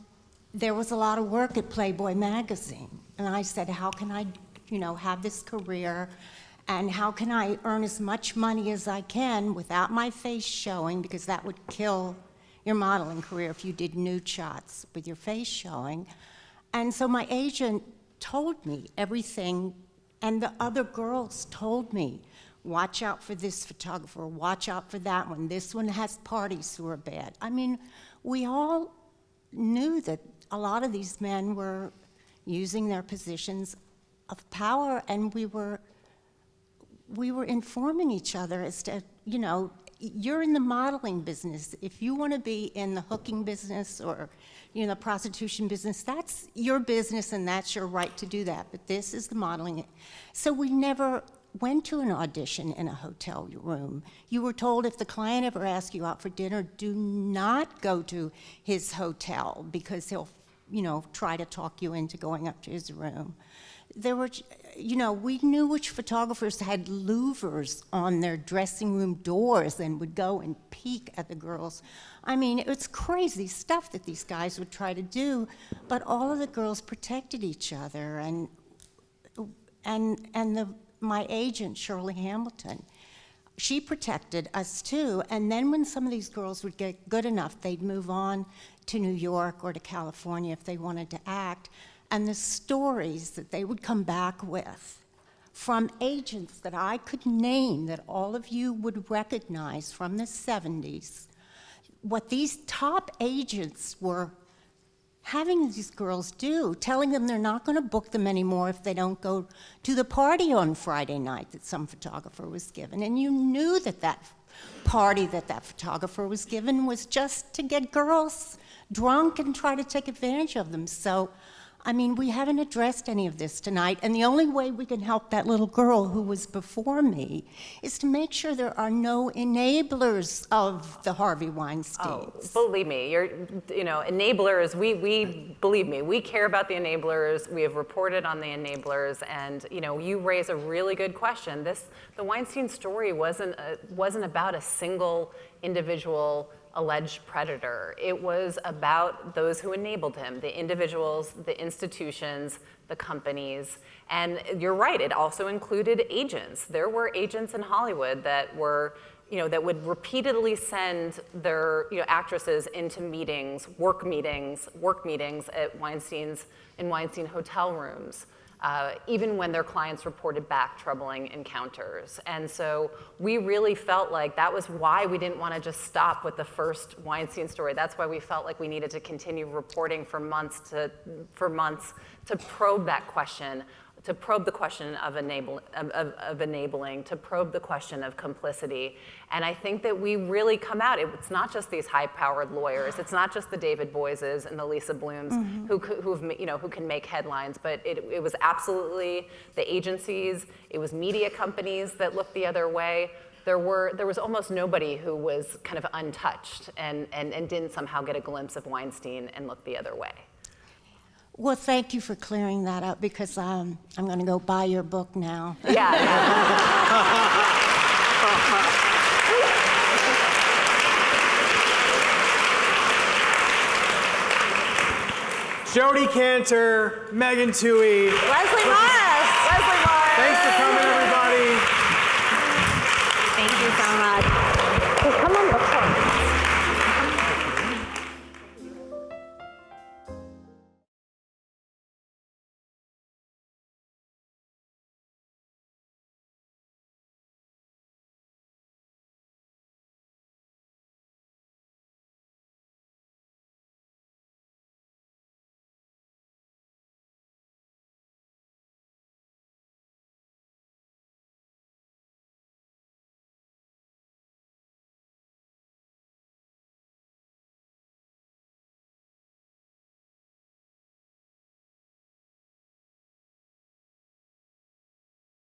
there was a lot of work at Playboy magazine. And I said, how can I, have this career, and how can I earn as much money as I can without my face showing, because that would kill your modeling career if you did nude shots with your face showing. And so my agent told me everything, and the other girls told me, watch out for this photographer, watch out for that one, this one has parties who are bad. I mean, we all knew that a lot of these men were using their positions of power, and we were informing each other as to, you're in the modeling business. If you want to be in the hooking business or, the prostitution business, that's your business and that's your right to do that. But this is the modeling. So we never went to an audition in a hotel room. You were told if the client ever asked you out for dinner, do not go to his hotel because he'll, try to talk you into going up to his room. There were, we knew which photographers had louvers on their dressing room doors and would go and peek at the girls. I mean, it's crazy stuff that these guys would try to do, but all of the girls protected each other, and my agent, Shirley Hamilton, she protected us too, and then when some of these girls would get good enough, they'd move on to New York or to California if they wanted to act. And the stories that they would come back with from agents that I could name that all of you would recognize from the 70s, what these top agents were having these girls do, telling them they're not going to book them anymore if they don't go to the party on Friday night that some photographer was given. And you knew that that party that that photographer was given was just to get girls drunk and try to take advantage of them. So, I mean, we haven't addressed any of this tonight, and the only way we can help that little girl who was before me is to make sure there are no enablers of the Harvey Weinsteins. Oh, believe me, enablers, we believe me, we care about the enablers, we have reported on the enablers, and you raise a really good question. The Weinstein story wasn't about a single individual alleged predator. It was about those who enabled him, the individuals, the institutions, the companies. And you're right, it also included agents. There were agents in Hollywood that were, that would repeatedly send their actresses into meetings, work meetings at in Weinstein hotel rooms. Even when their clients reported back troubling encounters. And so we really felt like that was why we didn't want to just stop with the first Weinstein story. That's why we felt like we needed to continue reporting for months to probe that question, to probe the question of enabling, to probe the question of complicity. And I think that we really come out, it's not just these high-powered lawyers, it's not just the David Boieses and the Lisa Blooms who can make headlines, but it was absolutely the agencies, it was media companies that looked the other way. There was almost nobody who was kind of untouched and didn't somehow get a glimpse of Weinstein and look the other way. Well, thank you for clearing that up, because I'm going to go buy your book now. Yeah. Jodi Kantor, Megan Twohey. Leslie Morris. Thanks for coming, everybody. Thank you so much.